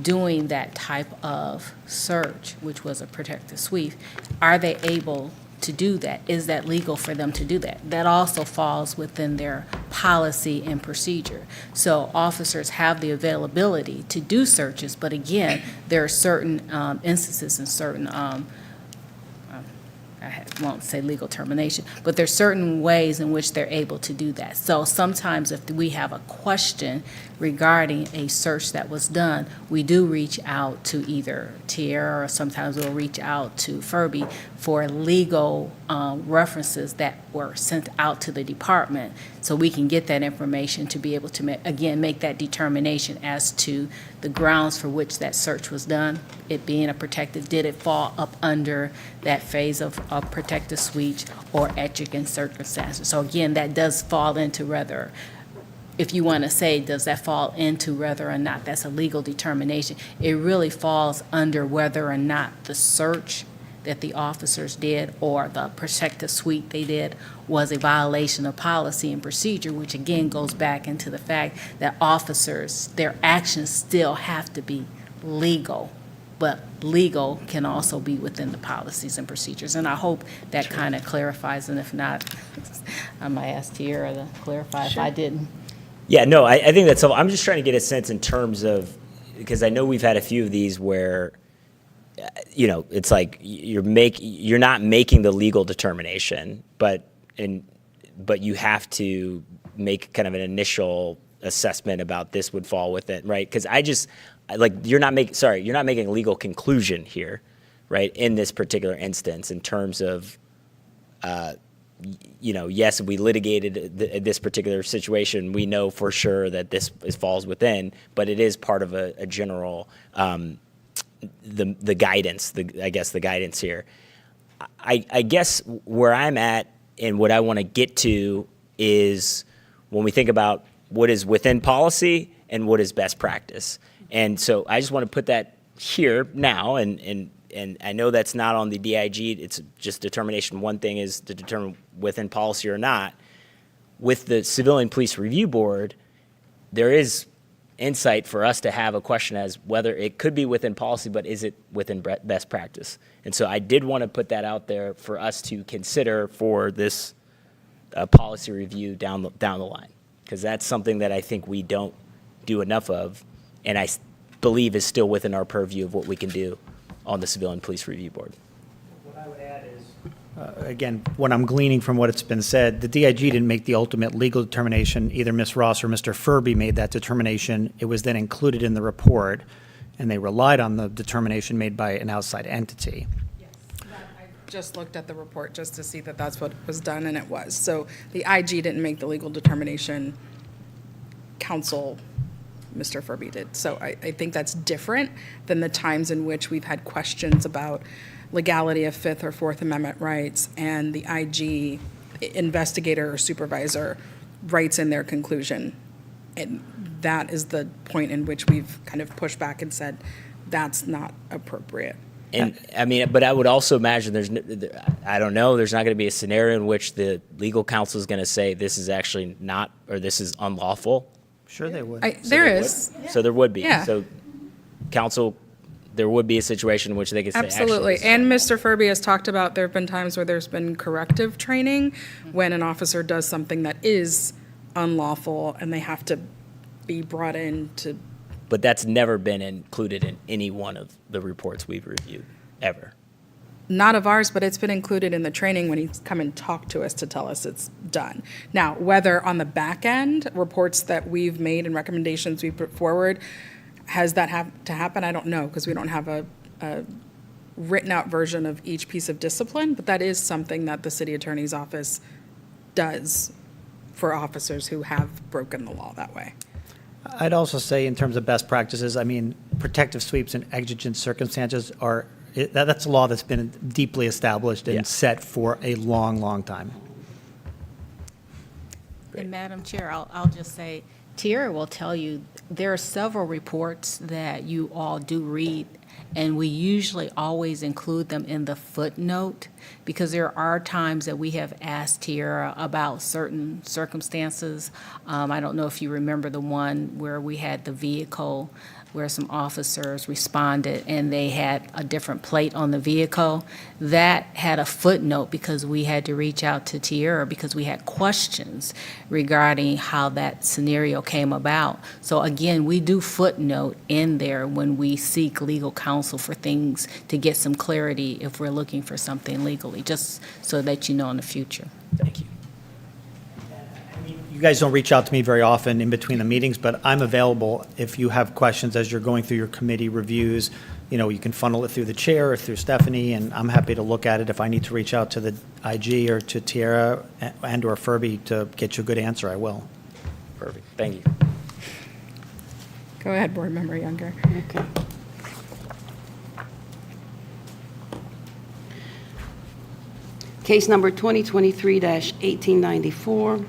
doing that type of search, which was a protective sweep, are they able to do that? Is that legal for them to do that? That also falls within their policy and procedure. So officers have the availability to do searches, but again, there are certain instances and certain won't say legal termination, but there's certain ways in which they're able to do that. So sometimes if we have a question regarding a search that was done, we do reach out to either Tierra, or sometimes we'll reach out to Furby for legal references that were sent out to the department, so we can get that information to be able to, again, make that determination as to the grounds for which that search was done. It being a protective, did it fall up under that phase of protective suite or exigent circumstances? So again, that does fall into whether, if you want to say, does that fall into whether or not that's a legal determination? It really falls under whether or not the search that the officers did or the protective suite they did was a violation of policy and procedure, which again goes back into the fact that officers, their actions still have to be legal, but legal can also be within the policies and procedures. And I hope that kind of clarifies, and if not, I might ask Tierra to clarify if I didn't. Yeah, no, I think that's helpful. I'm just trying to get a sense in terms of, because I know we've had a few of these where, it's like you're not making the legal determination, but you have to make kind of an initial assessment about this would fall with it, right? Because you're not making a legal conclusion here, right? In this particular instance, in terms of, yes, we litigated this particular situation, we know for sure that this falls within, but it is part of a general, the guidance, the guidance here. I guess where I'm at and what I want to get to is when we think about what is within policy and what is best practice. And so I just want to put that here now, and I know that's not on the DIG, it's just determination. One thing is to determine within policy or not. With the Civilian Police Review Board, there is insight for us to have a question as whether it could be within policy, but is it within best practice? And so I did want to put that out there for us to consider for this policy review down the line, because that's something that I think we don't do enough of, and I believe is still within our purview of what we can do on the Civilian Police Review Board. What I would add is, again, what I'm gleaning from what it's been said, the DIG didn't make the ultimate legal determination. Either Ms. Ross or Mr. Furby made that determination. It was then included in the report, and they relied on the determination made by an outside entity. I just looked at the report just to see that that's what was done, and it was. So the IG didn't make the legal determination. Counsel, Mr. Furby did. So I think that's different than the times in which we've had questions about legality of Fifth or Fourth Amendment rights, and the IG investigator or supervisor writes in their conclusion. And that is the point in which we've kind of pushed back and said, that's not appropriate. And I mean, but I would also imagine I don't know, there's not going to be a scenario in which the legal counsel is going to say this is actually not, or this is unlawful. Sure they would. There is. So there would be. Yeah. So counsel, there would be a situation in which they could say, Absolutely. actually, And Mr. Furby has talked about, there have been times where there's been corrective training when an officer does something that is unlawful and they have to be brought in to. but that's never been included in any one of the reports we've reviewed, ever. not of ours, but it's been included in the training when he's come and talked to us to tell us it's done. Now, whether on the back end, reports that we've made and recommendations we put forward, has that have to happen? I don't know, because we don't have a written out version of each piece of discipline, but that is something that the city attorney's office does for officers who have broken the law that way. I'd also say in terms of best practices, I mean, protective sweeps in exigent circumstances are, that's a law that's been deeply established Yeah. and set for a long, long time. And Madam Chair, I'll just say, Tiara will tell you, there are several reports that you all do read, and we usually always include them in the footnote, because there are times that we have asked Tiara about certain circumstances. I don't know if you remember the one where we had the vehicle where some officers responded and they had a different plate on the vehicle. That had a footnote because we had to reach out to Tiara because we had questions regarding how that scenario came about. So again, we do footnote in there when we seek legal counsel for things to get some clarity if we're looking for something legally, just so that you know in the future. Thank you. You guys don't reach out to me very often in between the meetings, but I'm available if you have questions as you're going through your committee reviews. You know, you can funnel it through the chair or through Stephanie, and I'm happy to look at it. If I need to reach out to the IG or to Tiara and/or Furby to get you a good answer, I will. Perfect. Thank you. Go ahead, Board Member Younger. Okay. Case number 2023-1894.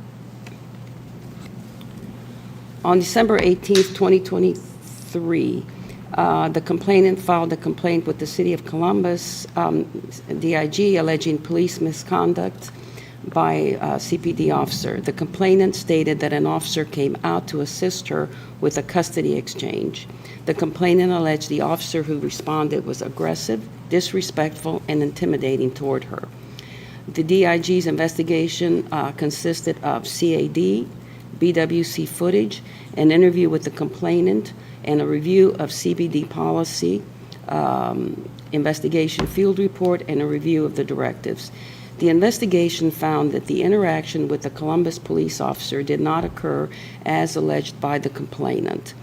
On December 18th, 2023, the complainant filed a complaint with the City of Columbus, DIG, alleging police misconduct by a CPD officer. The complainant stated that an officer came out to assist her with a custody exchange. The complainant alleged the officer who responded was aggressive, disrespectful, and intimidating toward her. The DIG's investigation consisted of CAD, BWC footage, an interview with the complainant, and a review of CBD policy, investigation field report, and a review of the directives. The investigation found that the interaction with the Columbus police officer did not occur as alleged by the complainant.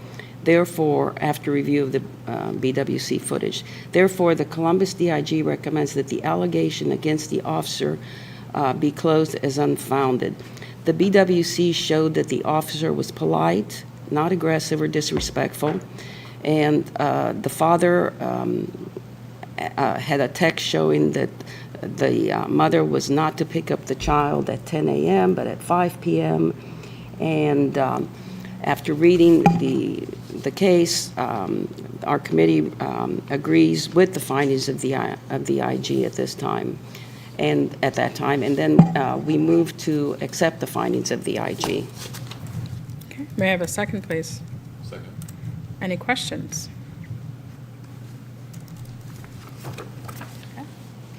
Therefore, after review of the BWC footage, therefore, the Columbus DIG recommends that the allegation against the officer be closed as unfounded. The BWC showed that the officer was polite, not aggressive or disrespectful, and the father had a text showing that the mother was not to pick up the child at 10 a.m. but at 5 p.m. And after reading the case, our committee agrees with the findings of the IG at this time. And at that time, and then we move to accept the findings of the IG. Okay, may I have a second, please? Second. Any questions?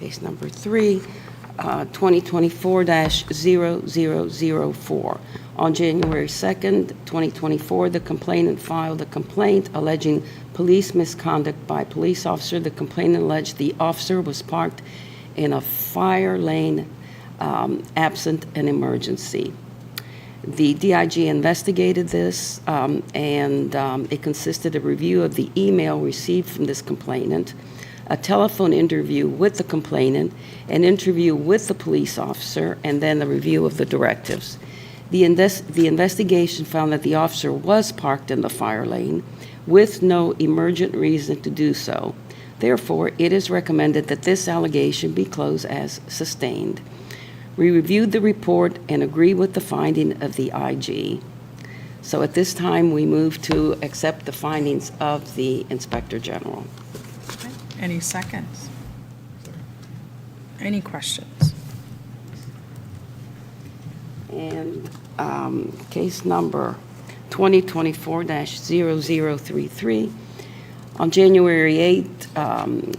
Case number 3, 2024-0004. On January 2nd, 2024, the complainant filed a complaint alleging police misconduct by a police officer. The complainant alleged the officer was parked in a fire lane absent an emergency. The DIG investigated this, and it consisted of review of the email received from this complainant, a telephone interview with the complainant, an interview with the police officer, and then a review of the directives. The investigation found that the officer was parked in the fire lane with no emergent reason to do so. Therefore, it is recommended that this allegation be closed as sustained. We reviewed the report and agree with the finding of the IG. So at this time, we move to accept the findings of the Inspector General. Any seconds? Any questions? And case number 2024-0033. On January 8th,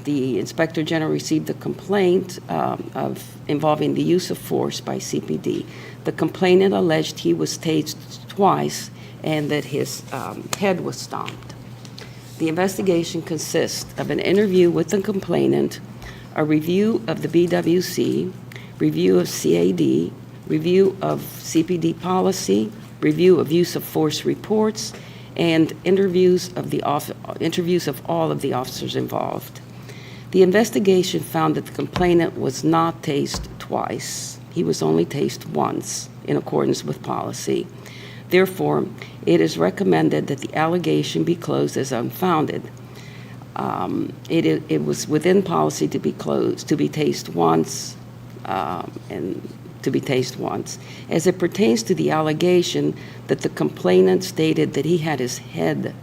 the Inspector General received a complaint involving the use of force by CPD. The complainant alleged he was tased twice and that his head was stomped. The investigation consists of an interview with the complainant, a review of the BWC, review of CAD, review of CPD policy, review of use of force reports, and interviews of all of the officers involved. The investigation found that the complainant was not tased twice. He was only tased once, in accordance with policy. Therefore, it is recommended that the allegation be closed as unfounded. It was within policy to be tased once, and to be tased once. As it pertains to the allegation that the complainant stated that he had his head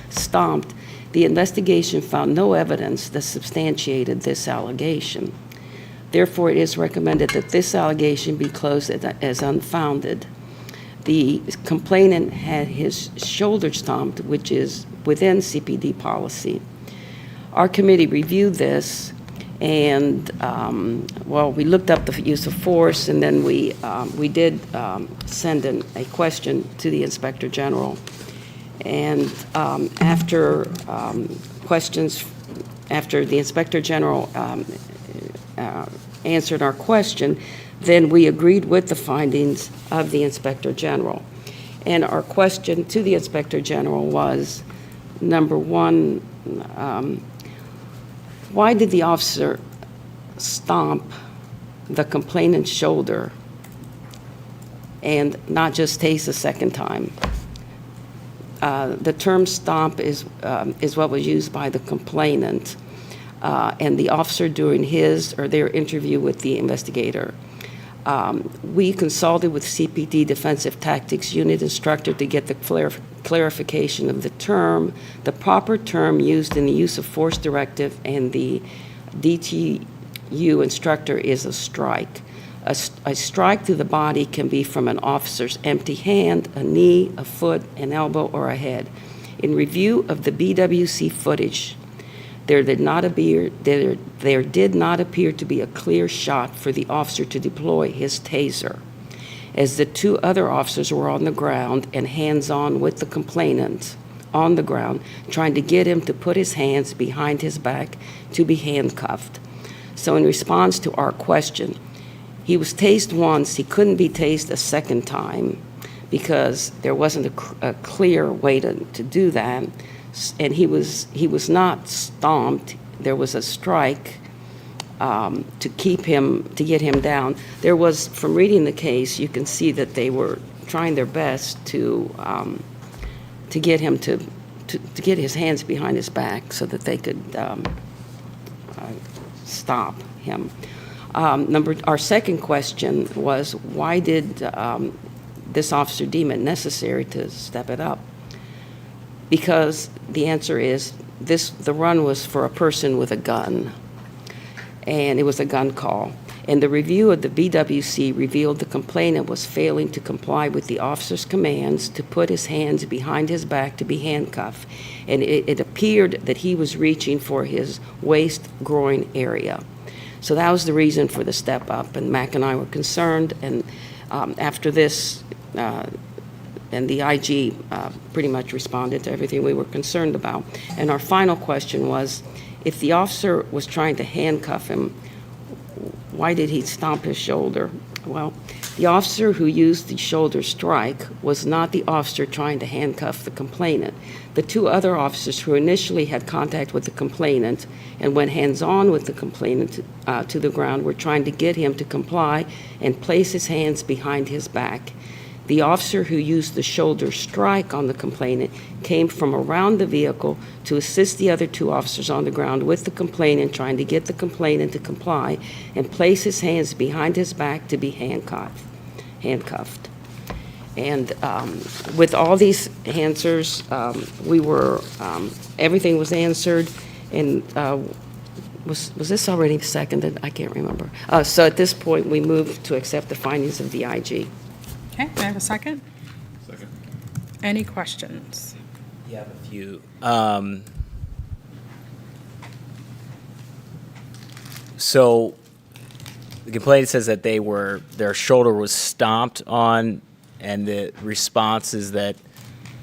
stomped, the investigation found no evidence that substantiated this allegation. Therefore, it is recommended that this allegation be closed as unfounded. The complainant had his shoulder stomped, which is within CPD policy. Our committee reviewed this, and, we looked up the use of force, and then we did send in a question to the Inspector General. And after the Inspector General answered our question, then we agreed with the findings of the Inspector General. And our question to the Inspector General was, number one, why did the officer stomp the complainant's shoulder and not just tase a second time? The term stomp is what was used by the complainant and the officer during his or their interview with the investigator. We consulted with CPD Defensive Tactics Unit instructor to get the clarification of the term. The proper term used in the use of force directive and the DTU instructor is a strike. A strike to the body can be from an officer's empty hand, a knee, a foot, an elbow, or a head. In review of the BWC footage, there did not appear to be a clear shot for the officer to deploy his taser, as the two other officers were on the ground and hands-on with the complainant on the ground, trying to get him to put his hands behind his back to be handcuffed. So in response to our question, he was tased once. He couldn't be tased a second time because there wasn't a clear way to do that. And he was not stomped. There was a strike to get him down. There was, from reading the case, you can see that they were trying their best to get him to get his hands behind his back so that they could stop him. Our second question was, why did this officer deem it necessary to step it up? Because the answer is, the run was for a person with a gun, and it was a gun call. And the review of the BWC revealed the complainant was failing to comply with the officer's commands to put his hands behind his back to be handcuffed. And it appeared that he was reaching for his waist-groin area. So that was the reason for the step up, and Mac and I were concerned, and after this, and the IG pretty much responded to everything we were concerned about. And our final question was, if the officer was trying to handcuff him, why did he stomp his shoulder? Well, the officer who used the shoulder strike was not the officer trying to handcuff the complainant. The two other officers who initially had contact with the complainant and went hands-on with the complainant to the ground were trying to get him to comply and place his hands behind his back. The officer who used the shoulder strike on the complainant came from around the vehicle to assist the other two officers on the ground with the complainant, trying to get the complainant to comply and place his hands behind his back to be handcuffed. And with all these answers, everything was answered. And was this already seconded? I can't remember. So at this point, we move to accept the findings of the IG. Okay, may I have a second? Second. Any questions? You have a few. So the complaint says that their shoulder was stomped on, and the response is that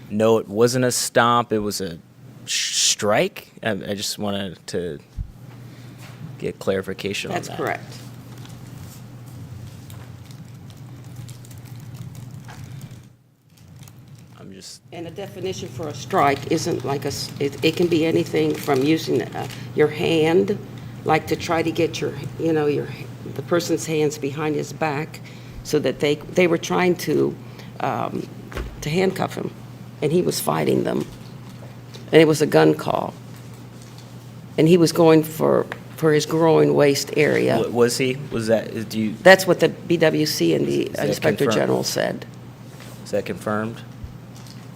no, it wasn't a stomp. It was a strike? I just wanted to get clarification on that. That's correct. I'm just, And a definition for a strike isn't like it can be anything from using your hand, like to try to get the person's hands behind his back, so that they were trying to handcuff him, and he was fighting them. And it was a gun call. And he was going for his growing waist area. was he? Was that, do you, That's what the BWC and the that Inspector confirmed? General said. is that confirmed?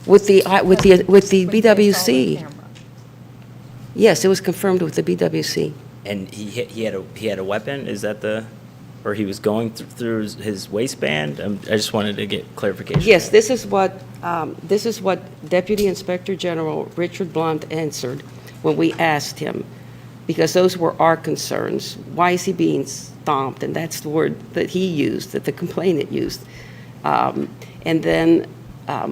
With the BWC. Yes, it was confirmed with the BWC. And he had a weapon? Is that or he was going through his waistband? I just wanted to get clarification. Yes, this is what Deputy Inspector General Richard Blunt answered when we asked him, because those were our concerns. Why is he being stomped? And that's the word that he used, that the complainant used. And then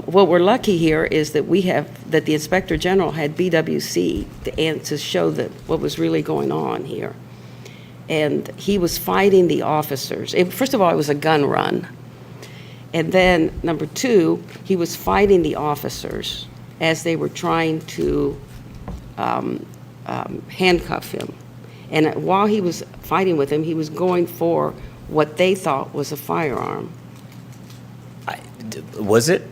what we're lucky here is that that the Inspector General had BWC to show what was really going on here. And he was fighting the officers. First of all, it was a gun run. And then, number two, he was fighting the officers as they were trying to handcuff him. And while he was fighting with him, he was going for what they thought was a firearm. Was it?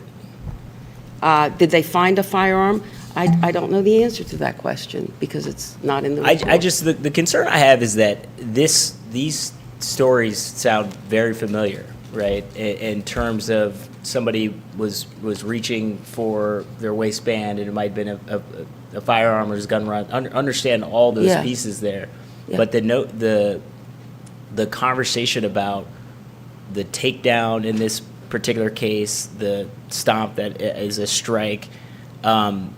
Did they find a firearm? I don't know the answer to that question because it's not in the report. I just, the concern I have is that these stories sound very familiar, right? In terms of somebody was reaching for their waistband and it might have been a firearm or his gun run. Understand all those Yeah. pieces there. Yeah. But the conversation about the takedown in this particular case, the stomp that is a strike, I'm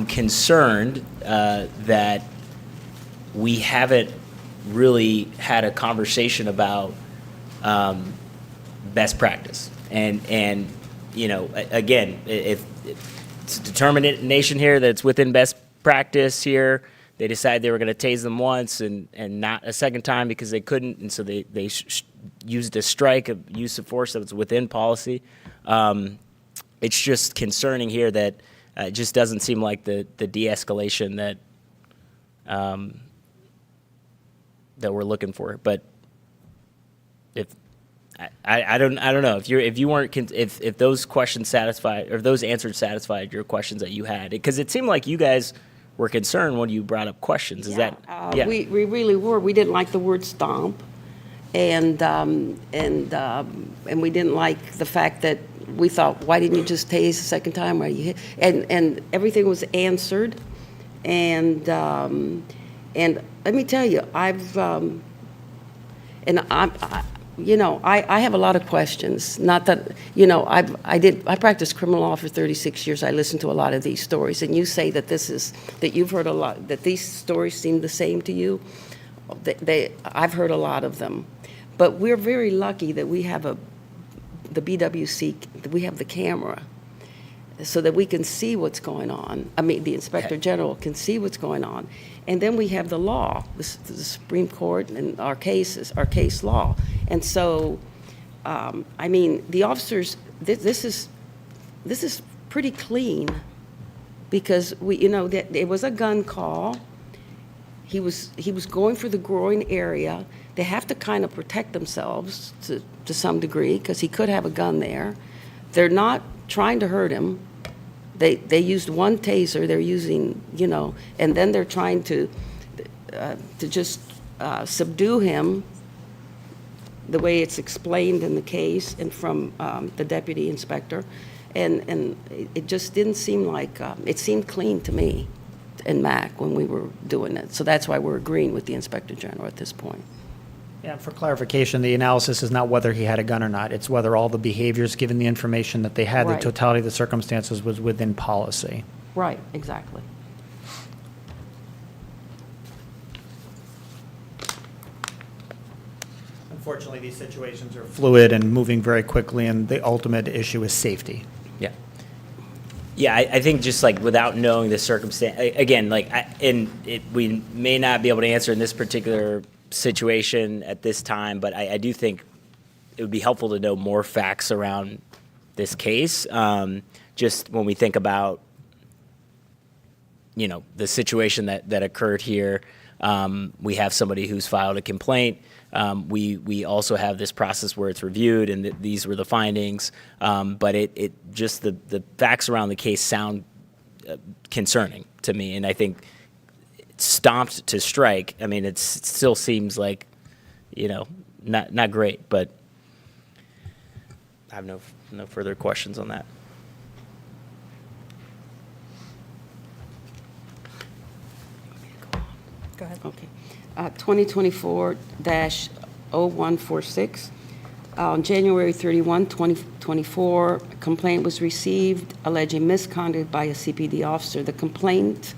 concerned that we haven't really had a conversation about best practice. And again, if it's a determination here that it's within best practice here, they decided they were going to tase them once and not a second time because they couldn't, and so they used a strike, a use of force that was within policy. It's just concerning here that it just doesn't seem like the de-escalation that we're looking for. But if I don't know if those questions satisfied, or if those answers satisfied your questions that you had, because it seemed like you guys were concerned when you brought up questions. Is that yeah? We really were. We didn't like the word stomp, and we didn't like the fact that we thought, why didn't you just tase the second time? Why you hit? And everything was answered, and let me tell you, I have a lot of questions. Not that, I practiced criminal law for 36 years. I listened to a lot of these stories, and you say that you've heard a lot, that these stories seem the same to you. I've heard a lot of them, but we're very lucky that we have the BWC, that we have the camera, so that we can see what's going on. I mean, the Inspector General can see what's going on. And then we have the law, the Supreme Court and our case law. And so, the officers, this is pretty clean, because that it was a gun call. He was going for the groin area. They have to kind of protect themselves to some degree, because he could have a gun there. They're not trying to hurt him. They used one taser. They're using, and then they're trying to just subdue him, the way it's explained in the case and from the deputy inspector, and it just didn't seem like it seemed clean to me and Mac when we were doing it. So that's why we're agreeing with the Inspector General at this point. Yeah, for clarification, the analysis is not whether he had a gun or not. It's whether all the behaviors, given the information that they had, the Right. totality of the circumstances was within policy. Right, exactly. Unfortunately, these situations are fluid and moving very quickly, and the ultimate issue is safety. Yeah. Yeah, I think just like without knowing the circumstance, again, like, we may not be able to answer in this particular situation at this time, but I do think it would be helpful to know more facts around this case. Just when we think about, the situation that occurred here, we have somebody who's filed a complaint. We also have this process where it's reviewed, and these were the findings. But it just the facts around the case sound concerning to me, and I think stomped to strike. I mean, it still seems like, not great. But I have no further questions on that. Go ahead. Okay. 2024-0146. On January 31, 2024, a complaint was received alleging misconduct by a CPD officer. The complaint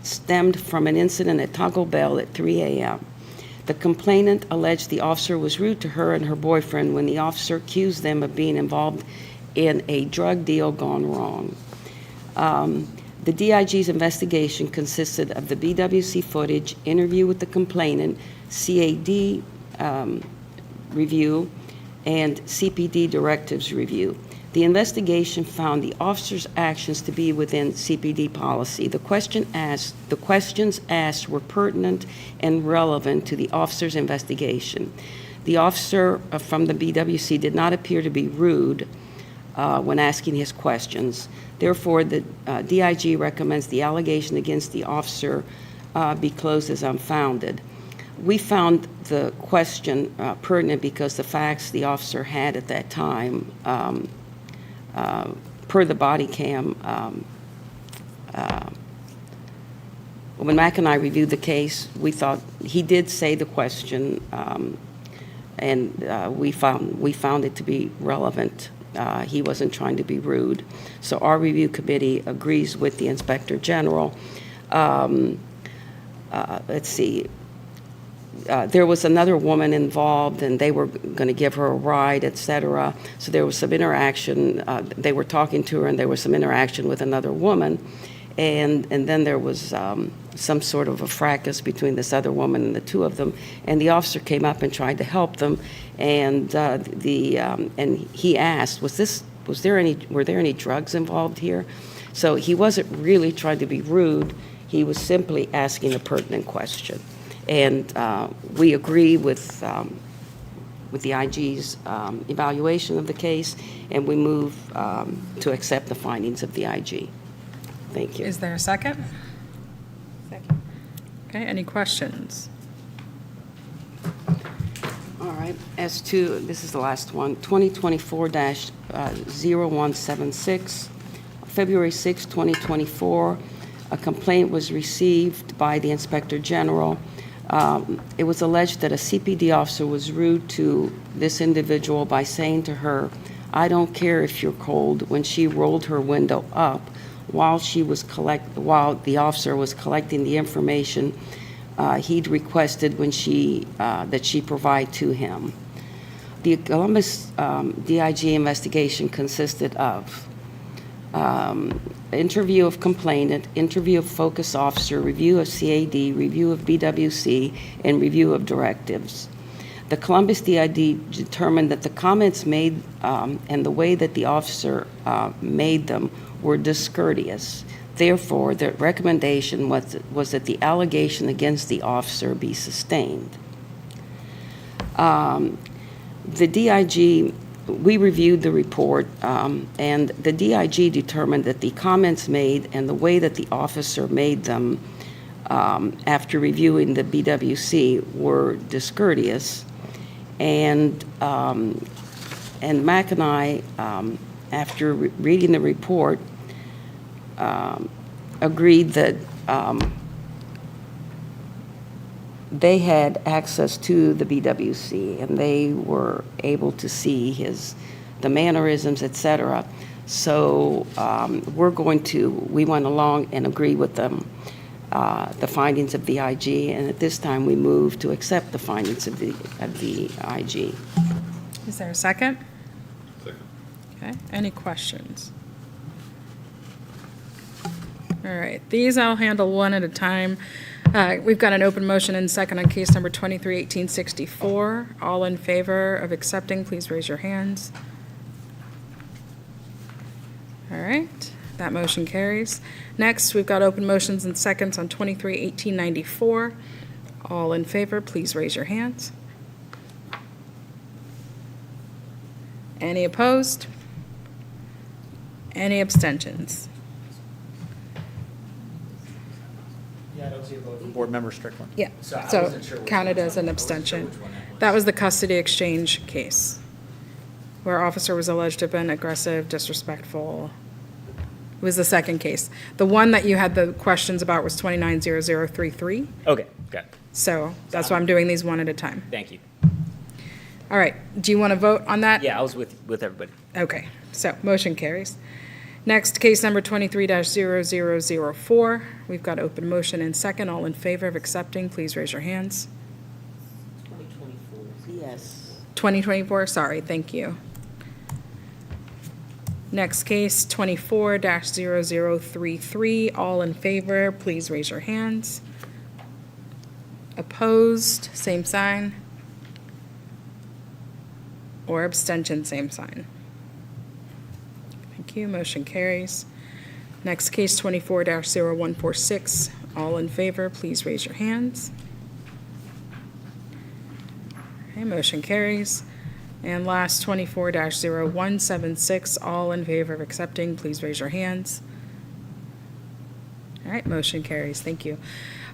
stemmed from an incident at Taco Bell at 3 a.m. The complainant alleged the officer was rude to her and her boyfriend when the officer accused them of being involved in a drug deal gone wrong. The DIG's investigation consisted of the BWC footage, interview with the complainant, CAD review, and CPD directives review. The investigation found the officer's actions to be within CPD policy. The questions asked were pertinent and relevant to the officer's investigation. The officer from the BWC did not appear to be rude when asking his questions. Therefore, the DIG recommends the allegation against the officer be closed as unfounded. We found the question pertinent because the facts the officer had at that time, per the body cam, when Mac and I reviewed the case, we thought he did say the question, and we found it to be relevant. He wasn't trying to be rude. So our review committee agrees with the Inspector General. Let's see. There was another woman involved, and they were going to give her a ride, et cetera. So there was some interaction. They were talking to her, and there was some interaction with another woman. And then there was some sort of a fracas between this other woman and the two of them. And the officer came up and tried to help them. And and he asked, were there any drugs involved here? So he wasn't really trying to be rude. He was simply asking a pertinent question. And we agree with the IG's evaluation of the case, and we move to accept the findings of the IG. Thank you. Is there a second? Second. Okay, any questions? All right, as to, this is the last one, 2024-0176, February 6, 2024, a complaint was received by the Inspector General. It was alleged that a CPD officer was rude to this individual by saying to her, "I don't care if you're cold," when she rolled her window up while the officer was collecting the information he'd requested that she provide to him. The Columbus DIG investigation consisted of interview of complainant, interview of focus officer, review of CAD, review of BWC, and review of directives. The Columbus DIG determined that the comments made and the way that the officer made them were discourteous. Therefore, the recommendation was that the allegation against the officer be sustained. The DIG, we reviewed the report, and the DIG determined that the comments made and the way that the officer made them after reviewing the BWC were discourteous. And Mac and I, after reading the report, agreed that they had access to the BWC, and they were able to see the mannerisms, et cetera. So we went along and agreed with them, the findings of the IG, and at this time we move to accept the findings of the IG. Is there a second? Second. Okay, any questions? All right, these I'll handle one at a time. We've got an open motion and second on case number 23-1864. All in favor of accepting, please raise your hands. All right, that motion carries. Next, we've got open motions and seconds on 23-1894. All in favor, please raise your hands. Any opposed? Any abstentions? Yeah, I don't see a vote from Board Member Strickland. Yeah, So I so wasn't sure which counted one. as an I wasn't sure abstention. which one that was. That was the custody exchange case, where officer was alleged to have been aggressive, disrespectful. It was the second case. The one that you had the questions about was 290033, Okay, got it. so that's why I'm doing these one at a time. Thank you. All right, do you want to vote on that? Yeah, I was with everybody. Okay, so motion carries. Next, case number 23-0004. We've got open motion and second. All in favor of accepting, please raise your hands. 2024. Yes. 2024, sorry, thank you. Next case, 24-0033. All in favor, please raise your hands. Opposed, same sign. Or abstention, same sign. Thank you, motion carries. Next case, 24-0146. All in favor, please raise your hands. Okay, motion carries. And last, 24-0176. All in favor of accepting, please raise your hands. All right, motion carries. Thank you.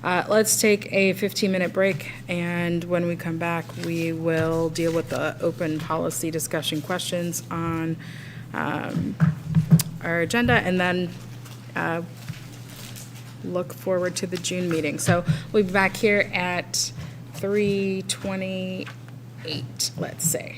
Let's take a 15-minute break, and when we come back, we will deal with the open policy discussion questions on our agenda, and then look forward to the June meeting. So we'll be back here at 3:28, let's say.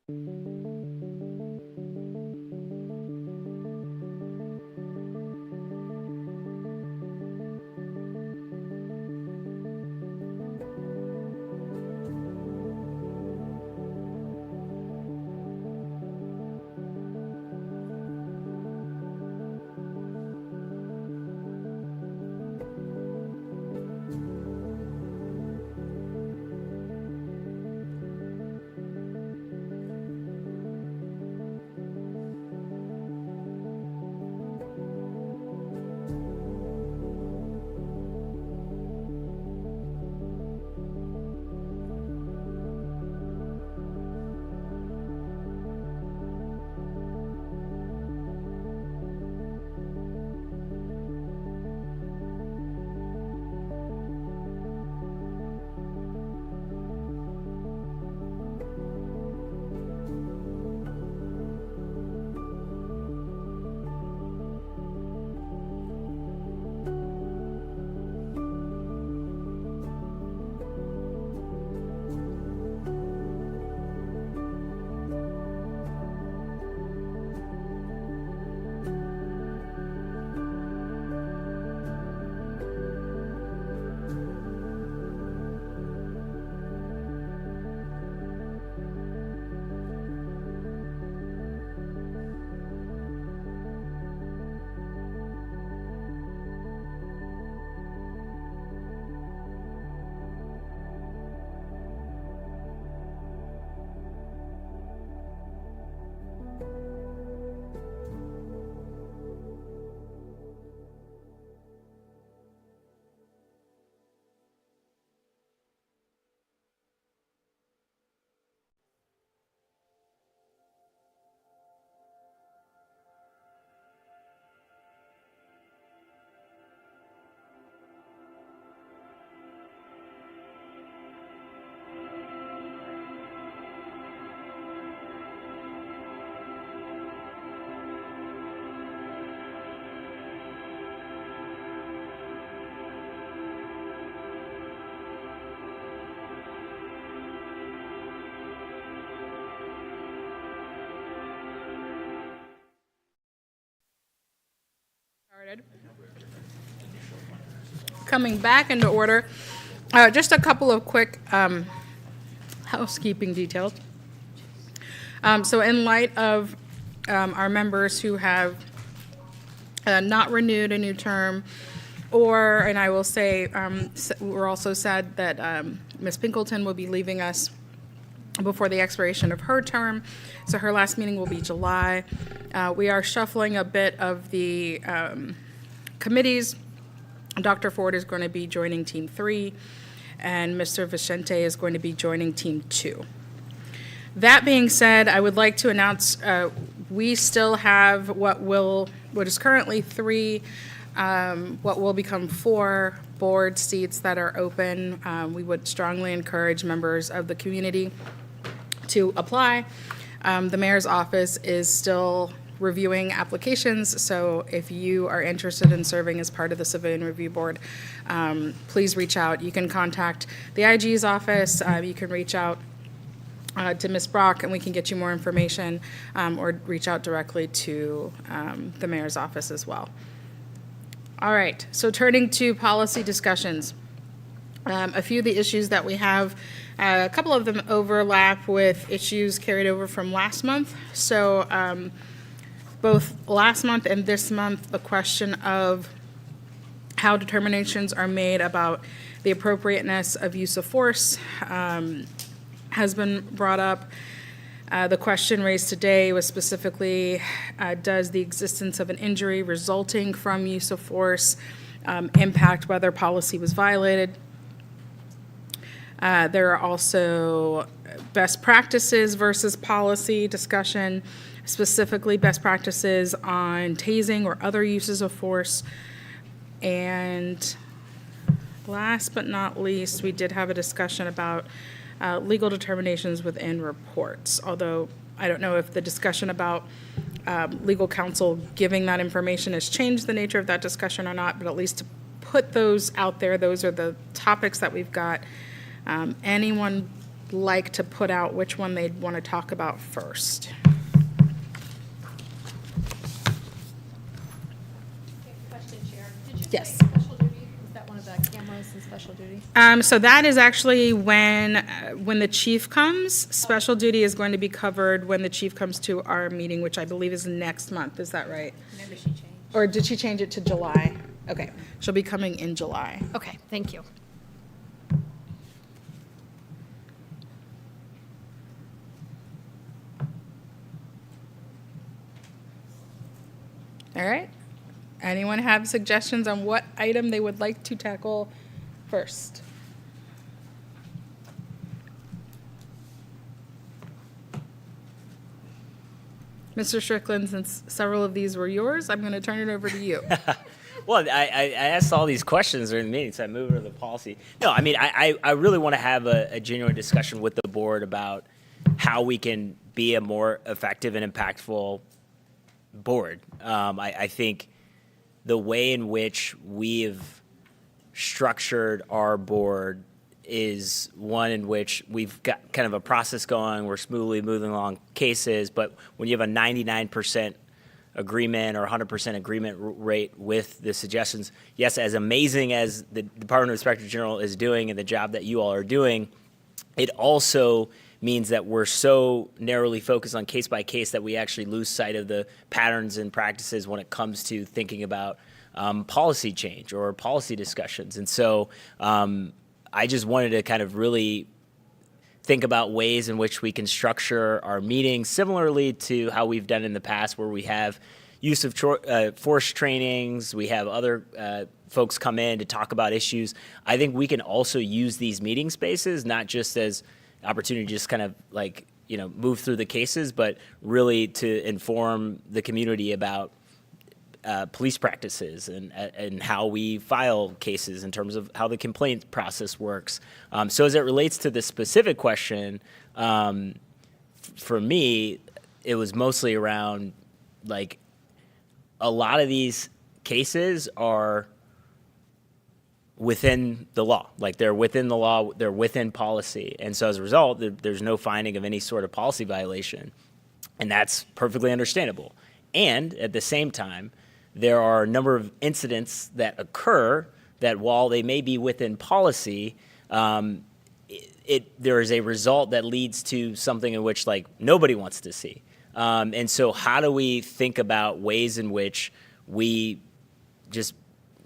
Started. Coming back into order, just a couple of quick housekeeping details. So in light of our members who have not renewed a new term, or, and I will say, we're also sad that Ms. Pinkleton will be leaving us before the expiration of her term, so her last meeting will be July. We are shuffling a bit of the committees. Dr. Ford is going to be joining Team 3, and Mr. Vicente is going to be joining Team 2. That being said, I would like to announce we still have what is currently 3, what will become 4 board seats that are open. We would strongly encourage members of the community to apply. The mayor's office is still reviewing applications, so if you are interested in serving as part of the Civilian Review Board, please reach out. You can contact the IG's office, you can reach out to Ms. Brock, and we can get you more information, or reach out directly to the mayor's office as well. All right, so turning to policy discussions. A few of the issues that we have, a couple of them overlap with issues carried over from last month. So both last month and this month, the question of how determinations are made about the appropriateness of use of force has been brought up. The question raised today was specifically, does the existence of an injury resulting from use of force impact whether policy was violated? There are also best practices versus policy discussion, specifically best practices on tasing or other uses of force. And last but not least, we did have a discussion about legal determinations within reports, although I don't know if the discussion about legal counsel giving that information has changed the nature of that discussion or not, but at least to put those out there, those are the topics that we've got. Anyone like to put out which one they'd want to talk about first. Question, Chair. Did you Yes. say special duty? Is that one of the cameras in special duty? So that is actually when the chief comes. Special duty is going to be covered when the chief comes to our meeting, which I believe is next month. Is that right? Maybe she changed. Or did she change it to July? Okay, she'll be coming in July. Okay, thank you. All right. Anyone have suggestions on what item they would like to tackle first? Mr. Strickland, since several of these were yours, I'm going to turn it over to you. Well, I asked all these questions during the meeting, so I moved to the policy. No, I mean, I really want to have a genuine discussion with the board about how we can be a more effective and impactful board. I think the way in which we've structured our board is one in which we've got kind of a process going. We're smoothly moving along cases, but when you have a 99% agreement or 100% agreement rate with the suggestions, yes, as amazing as the Department of Inspector General is doing and the job that you all are doing, it also means that we're so narrowly focused on case by case that we actually lose sight of the patterns and practices when it comes to thinking about policy change or policy discussions. And so I just wanted to kind of really think about ways in which we can structure our meetings similarly to how we've done in the past, where we have use of force trainings, we have other folks come in to talk about issues. I think we can also use these meeting spaces not just as opportunity to just kind of like, you know, move through the cases, but really to inform the community about police practices and how we file cases in terms of how the complaint process works. So as it relates to the specific question, for me, it was mostly around like a lot of these cases are within the law. Like they're within the law, they're within policy. And so as a result, there's no finding of any sort of policy violation. And that's perfectly understandable. And at the same time, there are a number of incidents that occur that while they may be within policy, there is a result that leads to something in which like nobody wants to see. And so how do we think about ways in which we just,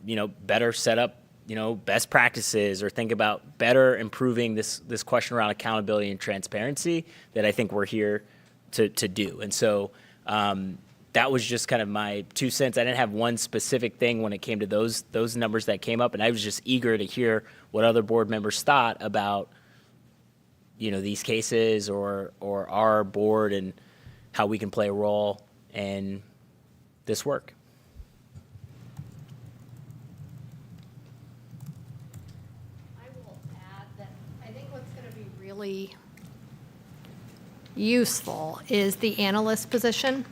you know, better set up, you know, best practices or think about better improving this question around accountability and transparency that I think we're here to do. And so that was just kind of my 2 cents. I didn't have one specific thing when it came to those numbers that came up, and I was just eager to hear what other board members thought about, you know, these cases or our board and how we can play a role in this work. I will add that I think what's going to be really useful is the analyst position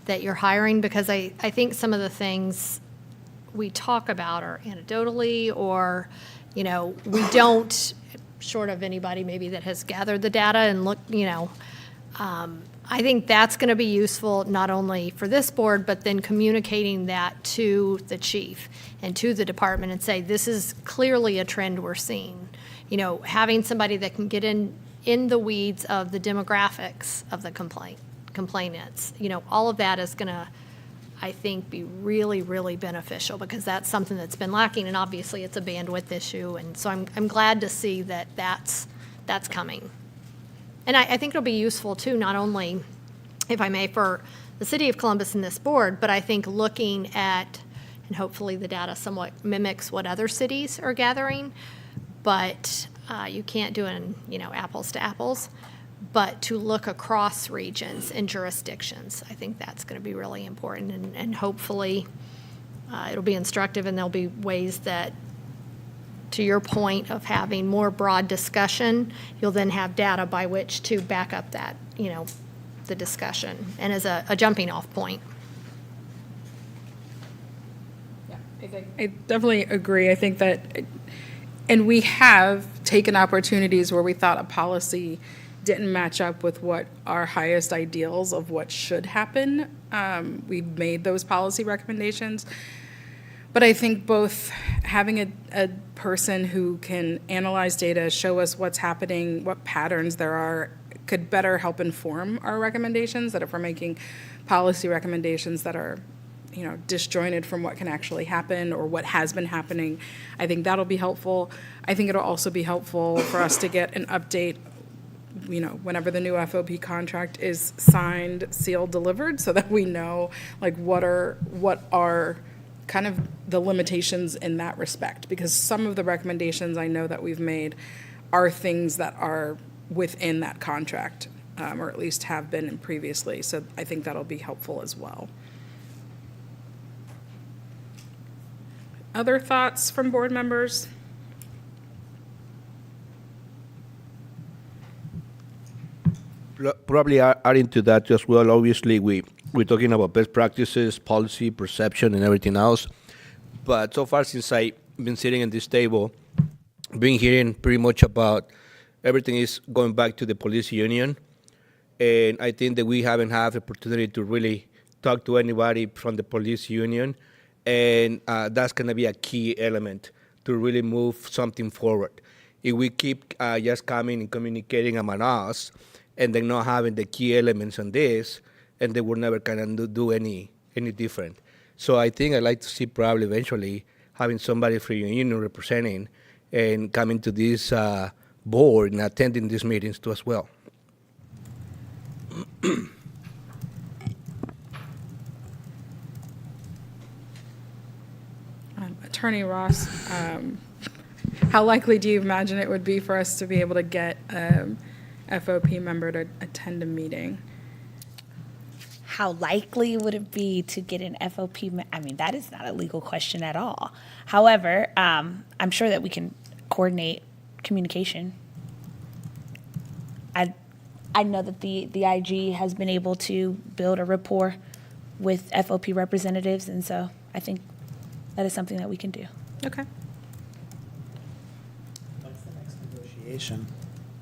that you're hiring, because I think some of the things we talk about are anecdotally or, you know, we don't, short of anybody maybe that has gathered the data and looked, you know, I think that's going to be useful not only for this board, but then communicating that to the chief and to the department and say, this is clearly a trend we're seeing. You know, having somebody that can get in the weeds of the demographics of the complainants, you know, all of that is going to, I think, be really, really beneficial, because that's something that's been lacking, and obviously it's a bandwidth issue, and so I'm glad to see that that's coming. And I think it'll be useful too, not only, if I may, for the city of Columbus and this board, but I think looking at, and hopefully the data somewhat mimics what other cities are gathering, but you can't do it, you know, apples to apples, but to look across regions and jurisdictions. I think that's going to be really important, and hopefully it'll be instructive, and there'll be ways that, to your point of having more broad discussion, you'll then have data by which to back up that, you know, the discussion, and as a jumping off point. I definitely agree. I think that And we have taken opportunities where we thought a policy didn't match up with what our highest ideals of what should happen. We've made those policy recommendations. But I think both having a person who can analyze data, show us what's happening, what patterns there are, could better help inform our recommendations, that if we're making policy recommendations that are, disjointed from what can actually happen or what has been happening, I think that'll be helpful. I think it'll also be helpful for us to get an update, whenever the new FOP contract is signed, sealed, delivered, so that we know, like, what are kind of the limitations in that respect. Because some of the recommendations I know that we've made are things that are within that contract, or at least have been previously. So I think that'll be helpful as well. Other thoughts from board members? Probably adding to that as well, obviously, we're talking about best practices, policy, perception, and everything else. But so far, since I've been sitting at this table, been hearing pretty much about everything is going back to the police union. And I think that we haven't had the opportunity to really talk to anybody from the police union. And that's going to be a key element to really move something forward. If we keep just coming and communicating among us, and then not having the key elements on this, and they will never kind of do any different. So I think I'd like to see probably eventually having somebody from your union representing and coming to this board and attending these meetings too as well. Attorney Ross, how likely do you imagine it would be for us to be able to get FOP member to attend a meeting? How likely would it be to get an FOP? I mean, that is not a legal question at all. However, I'm sure that we can coordinate communication. I know that the IG has been able to build a rapport with FOP representatives, and so I think that is something that we can do. Okay. What's the next negotiation?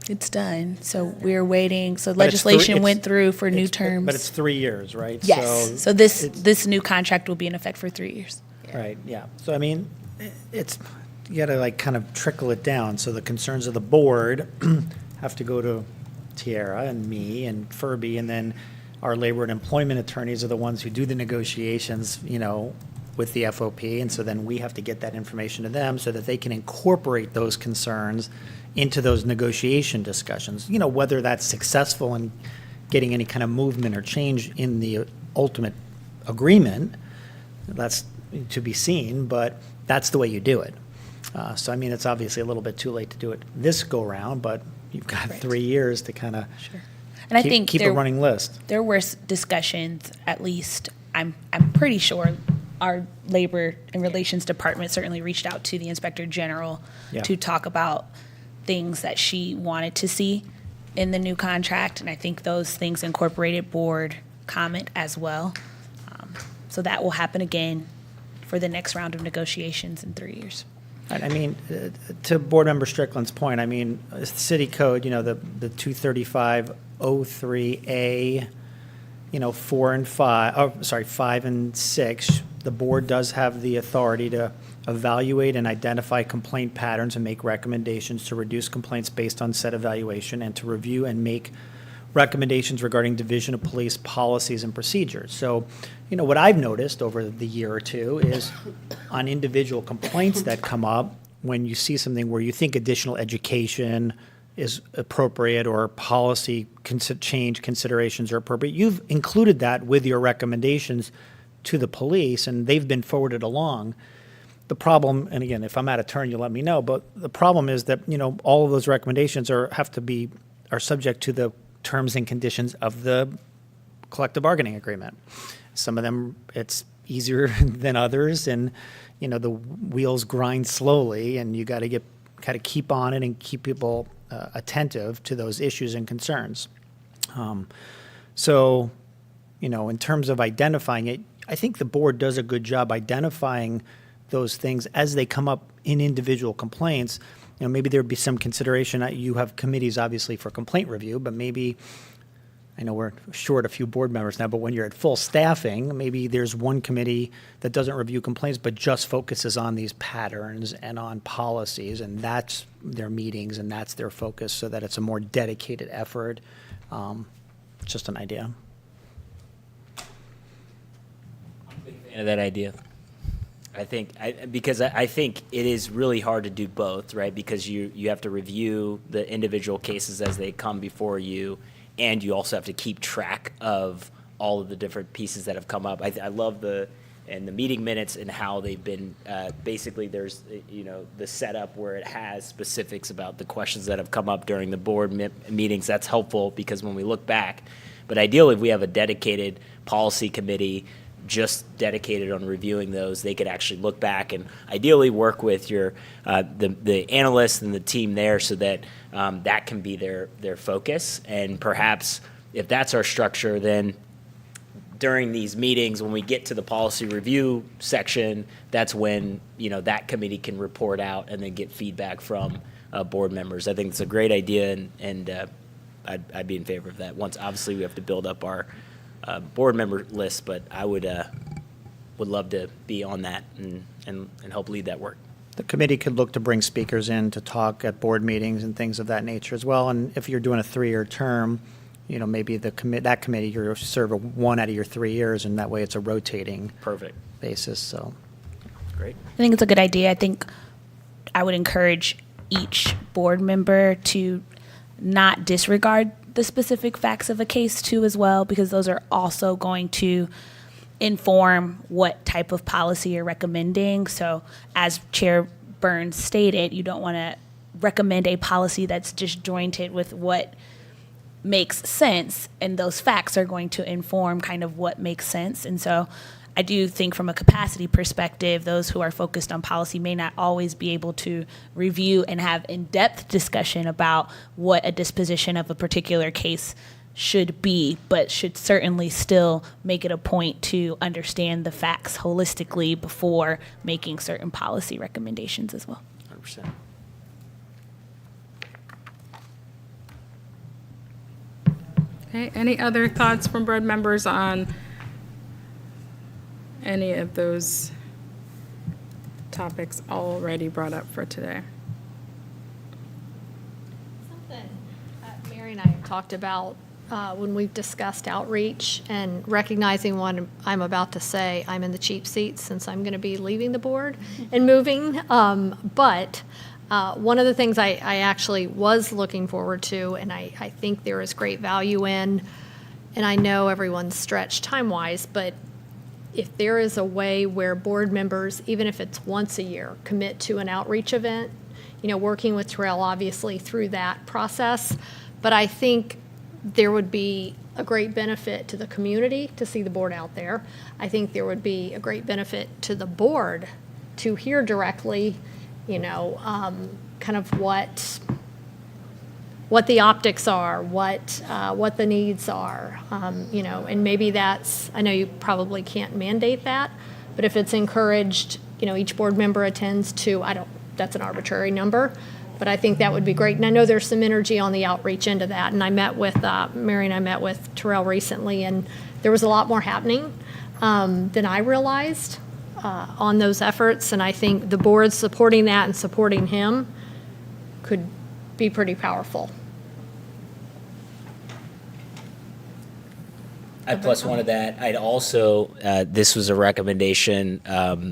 It's done. So we're waiting. So But it's legislation went through for new it's- terms. But it's 3 years, right? Yes. So this new contract will be in effect for 3 years. Right, yeah. So, I mean, you gotta like kind of trickle it down. So the concerns of the board have to go to Tiara and me and Furby, and then our labor and employment attorneys are the ones who do the negotiations, with the FOP. And so then we have to get that information to them so that they can incorporate those concerns into those negotiation discussions. Whether that's successful in getting any kind of movement or change in the ultimate agreement, that's to be seen, but that's the way you do it. So, I mean, it's obviously a little bit too late to do it this go-round, but you've got Right. 3 years to kind of And I think keep a running list. there were discussions, at least, I'm pretty sure our Labor and Relations Department certainly reached out to the Inspector General Yeah. to talk about things that she wanted to see in the new contract, and I think those things incorporated board comment as well. So that will happen again for the next round of negotiations in 3 years. I mean, to Board Member Strickland's point, I mean, city code, the 235-03A, 4 and 5, 5 and 6, the board does have the authority to evaluate and identify complaint patterns and make recommendations to reduce complaints based on said evaluation, and to review and make recommendations regarding Division of Police policies and procedures. So, what I've noticed over the year or two is on individual complaints that come up, when you see something where you think additional education is appropriate or policy change considerations are appropriate, you've included that with your recommendations to the police, and they've been forwarded along. The problem, and again, if I'm out of turn, you'll let me know, but the problem is that, all of those recommendations are subject to the terms and conditions of the collective bargaining agreement. Some of them, it's easier than others, and, the wheels grind slowly, and you got to keep on it and keep people attentive to those issues and concerns. So, in terms of identifying it, I think the board does a good job identifying those things as they come up in individual complaints. You know, maybe there'd be some consideration. You have committees, obviously, for complaint review, but maybe, I know we're short a few board members now, but when you're at full staffing, maybe there's one committee that doesn't review complaints, but just focuses on these patterns and on policies, and that's their meetings, and that's their focus, so that it's a more dedicated effort. Just an idea. Fan of that idea. I think because I think it is really hard to do both, right? Because you have to review the individual cases as they come before you, and you also have to keep track of all of the different pieces that have come up. I love the meeting minutes and how they've been, basically there's, the setup where it has specifics about the questions that have come up during the board meetings. That's helpful because when we look back, but ideally if we have a dedicated policy committee just dedicated on reviewing those, they could actually look back and ideally work with your the analysts and the team there so that that can be their focus. And perhaps if that's our structure, then during these meetings, when we get to the policy review section, that's when that committee can report out and then get feedback from board members. I think it's a great idea, and I'd be in favor of that. Once, obviously, we have to build up our board member list, but I would love to be on that and help lead that work. The committee could look to bring speakers in to talk at board meetings and things of that nature as well. And if you're doing a 3-year term, maybe that committee, you're serve 1 out of your 3 years, and that way it's a rotating Perfect. basis. So Great. I think it's a good idea. I think I would encourage each board member to not disregard the specific facts of a case too as well, because those are also going to inform what type of policy you're recommending. So as Chair Burns stated, you don't want to recommend a policy that's disjointed with what makes sense, and those facts are going to inform kind of what makes sense. And so I do think from a capacity perspective, those who are focused on policy may not always be able to review and have in-depth discussion about what a disposition of a particular case should be, but should certainly still make it a point to understand the facts holistically before making certain policy recommendations as well. 100%. Okay, any other thoughts from board members on any of those topics already brought up for today? Something Mary and I have talked about when we've discussed outreach and recognizing what I'm about to say, I'm in the cheap seat since I'm going to be leaving the board and moving. But one of the things I actually was looking forward to, and I think there is great value in, and I know everyone's stretched time-wise, but if there is a way where board members, even if it's once a year, commit to an outreach event, working with Terrell obviously through that process, but I think there would be a great benefit to the community to see the board out there. I think there would be a great benefit to the board to hear directly, kind of what the optics are, what the needs are, and maybe that's, I know you probably can't mandate that, but if it's encouraged, each board member attends to, that's an arbitrary number, but I think that would be great. And I know there's some energy on the outreach into that, and I met with, Mary and I met with Terrell recently, and there was a lot more happening than I realized on those efforts, and I think the board supporting that and supporting him could be pretty powerful. I plus one of that. I'd also, this was a recommendation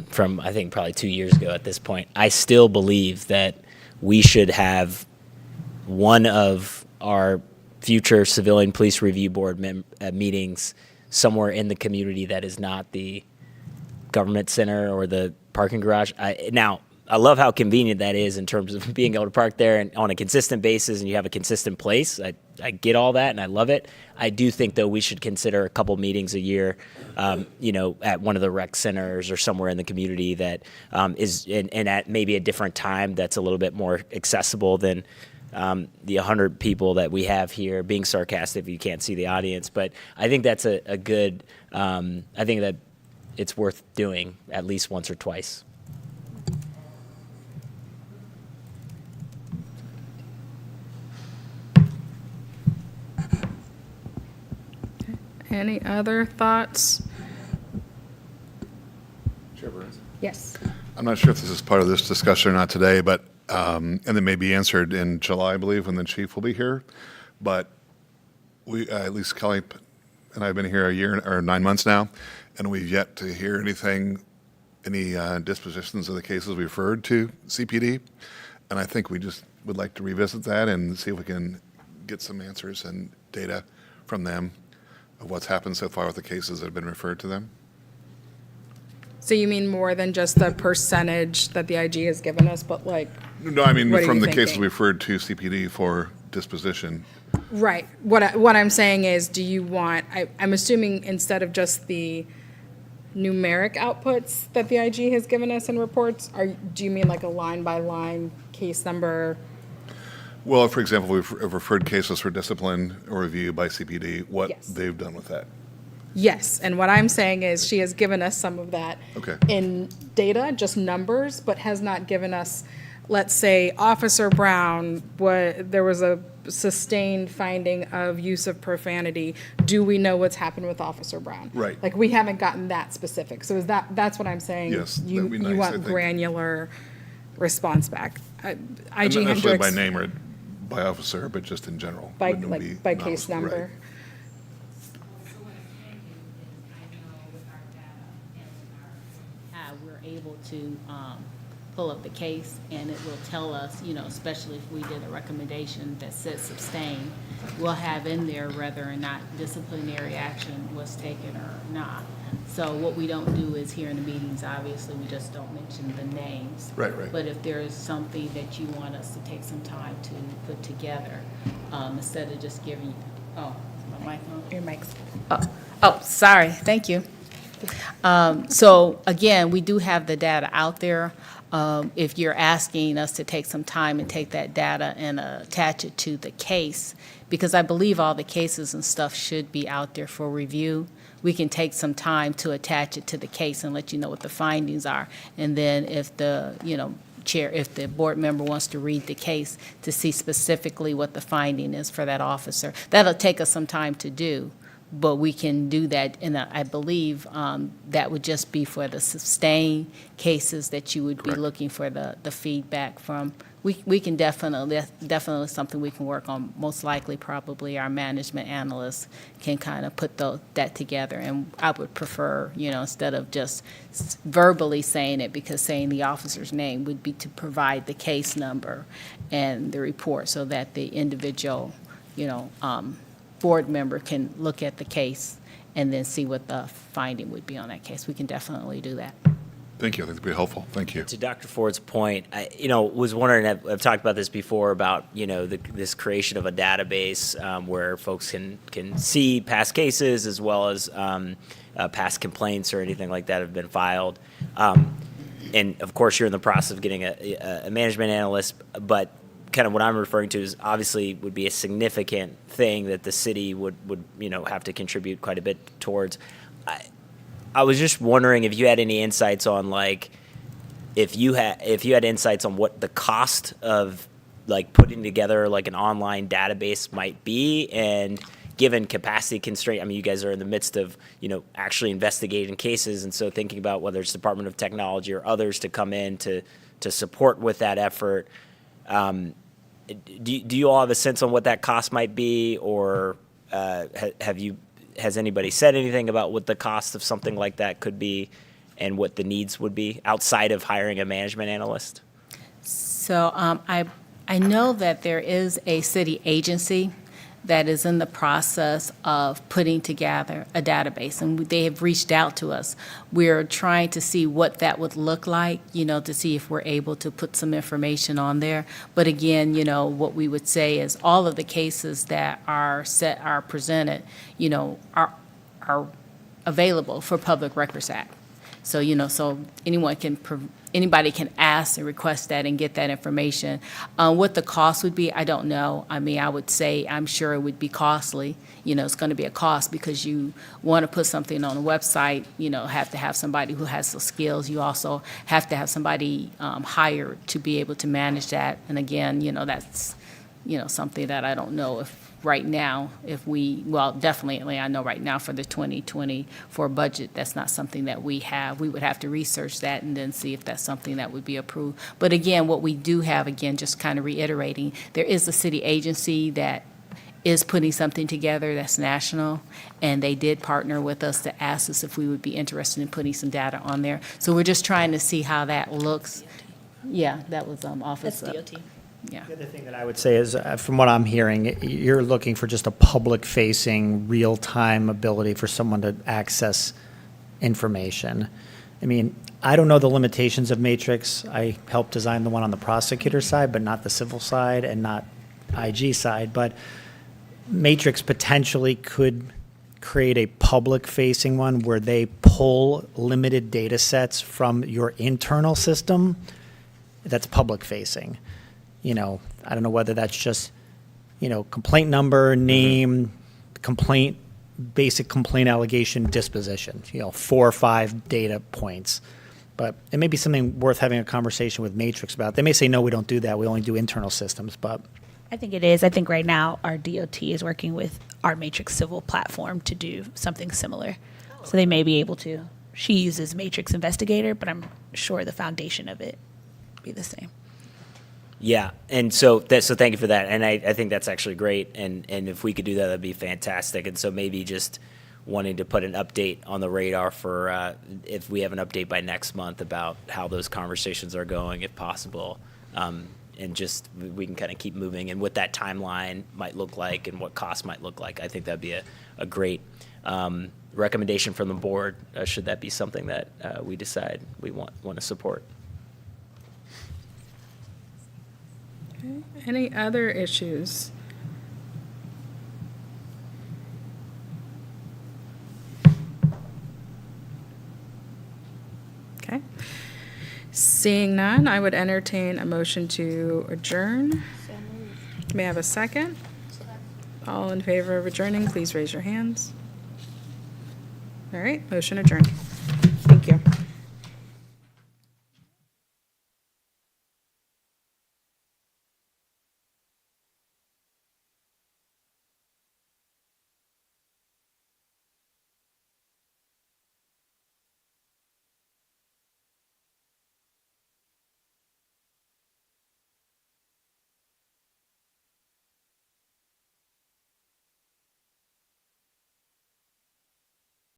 from, I think, probably 2 years ago at this point. I still believe that we should have one of our future civilian police review board meetings somewhere in the community that is not the government center or the parking garage. Now, I love how convenient that is in terms of being able to park there and on a consistent basis, and you have a consistent place. I get all that, and I love it. I do think, though, we should consider a couple meetings a year, at one of the rec centers or somewhere in the community that is, and at maybe a different time that's a little bit more accessible than the 100 people that we have here. Being sarcastic if you can't see the audience, but I think that's a good. I think that it's worth doing at least once or twice. Any other thoughts? Chair Burns. Yes. I'm not sure if this is part of this discussion or not today, but, and it may be answered in July, I believe, when the chief will be here. But we, at least Kelly and I have been here a year or 9 months now, and we've yet to hear anything, any dispositions of the cases we referred to CPD. And I think we just would like to revisit that and see if we can get some answers and data from them of what's happened so far with the cases that have been referred to them. So you mean more than just the percentage that the IG has given us, but like, No, I mean, What are from you the cases thinking? referred to CPD for disposition. right, what I'm saying is, do you want, I'm assuming instead of just the numeric outputs that the IG has given us in reports, do you mean like a line-by-line case number? Well, for example, we've referred cases for discipline or review by CPD, what Yes. they've done with that. Yes, and what I'm saying is she has given us some of that Okay. in data, just numbers, but has not given us, let's say, Officer Brown, there was a sustained finding of use of profanity. Do we know what's happened with Officer Brown? Right. Like, we haven't gotten that specific. So that's what I'm saying. Yes, that'd You be you nice, I want think. granular response back. IG And not necessarily by Hendricks, name or by officer, but just in general. by, Wouldn't it be like, by nice? case Right. number. We're able to pull up the case, and it will tell us, you know, especially if we did a recommendation that says sustain, we'll have in there whether or not disciplinary action was taken or not. So what we don't do is here in the meetings, obviously, we just don't mention the names. Right, right. But if there is something that you want us to take some time to put together, instead of just giving, oh, is my mic on? Your mic's. Oh, sorry, thank you. So again, we do have the data out there. If you're asking us to take some time and take that data and attach it to the case, because I believe all the cases and stuff should be out there for review, we can take some time to attach it to the case and let you know what the findings are. And then if the, you know, chair, if the board member wants to read the case to see specifically what the finding is for that officer, that'll take us some time to do. But we can do that, and I believe that would just be for the sustained cases that you would be Correct. looking for the feedback from. We can definitely something we can work on. Most likely, probably our management analysts can kind of put that together. And I would prefer, you know, instead of just verbally saying it, because saying the officer's name would be to provide the case number and the report so that the individual, you know, board member can look at the case and then see what the finding would be on that case. We can definitely do that. Thank you. I think that'd be helpful. Thank you. To Dr. Ford's point, I, was wondering, I've talked about this before about, this creation of a database where folks can see past cases as well as past complaints or anything like that have been filed. And of course, you're in the process of getting a management analyst, but kind of what I'm referring to is obviously would be a significant thing that the city would have to contribute quite a bit towards. I was just wondering if you had any insights on, like, if you had insights on what the cost of, like, putting together like an online database might be, and given capacity constraint, I mean, you guys are in the midst of actually investigating cases, and so thinking about whether it's Department of Technology or others to come in to support with that effort. Do you all have a sense on what that cost might be, or has anybody said anything about what the cost of something like that could be and what the needs would be outside of hiring a management analyst? So I know that there is a city agency that is in the process of putting together a database, and they have reached out to us. We're trying to see what that would look like, to see if we're able to put some information on there. But again, what we would say is all of the cases that are presented, are available for Public Records Act. So, so anybody can ask and request that and get that information. What the cost would be, I don't know. I mean, I would say I'm sure it would be costly. It's going to be a cost because you want to put something on a website, have to have somebody who has the skills. You also have to have somebody hired to be able to manage that. And again, that's, something that I don't know if right now, well, definitely, I know right now for the 2024 budget, that's not something that we have. We would have to research that and then see if that's something that would be approved. But again, what we do have, again, just kind of reiterating, there is a city agency that is putting something together that's national, and they did partner with us to ask us if we would be interested in putting some data on there. So we're just trying to see how that looks. Yeah, that was Office That's of. DOT. Yeah. The other thing that I would say is, from what I'm hearing, you're looking for just a public-facing, real-time ability for someone to access information. I mean, I don't know the limitations of Matrix. I helped design the one on the prosecutor side, but not the civil side and not IG side. But Matrix potentially could create a public-facing one where they pull limited data sets from your internal system that's public-facing. You know, I don't know whether that's just, you know, complaint number, name, complaint, basic complaint allegation, disposition, you know, 4 or 5 data points. But it may be something worth having a conversation with Matrix about. They may say, no, we don't do that. We only do internal systems, but. I think it is. I think right now our DOT is working with our Matrix Civil platform to do something similar. So they may be able to. She uses Matrix Investigator, but I'm sure the foundation of it would be the same. Yeah, and so thank you for that, and I think that's actually great, and if we could do that, that'd be fantastic. And so maybe just wanting to put an update on the radar for if we have an update by next month about how those conversations are going, if possible, and just we can kind of keep moving and what that timeline might look like and what costs might look like. I think that'd be a great recommendation from the board. Should that be something that we decide we want to support? Okay. Any other issues? Okay. Seeing none, I would entertain a motion to adjourn. May I have a second? All in favor of adjourning, please raise your hands. All right, motion adjourned.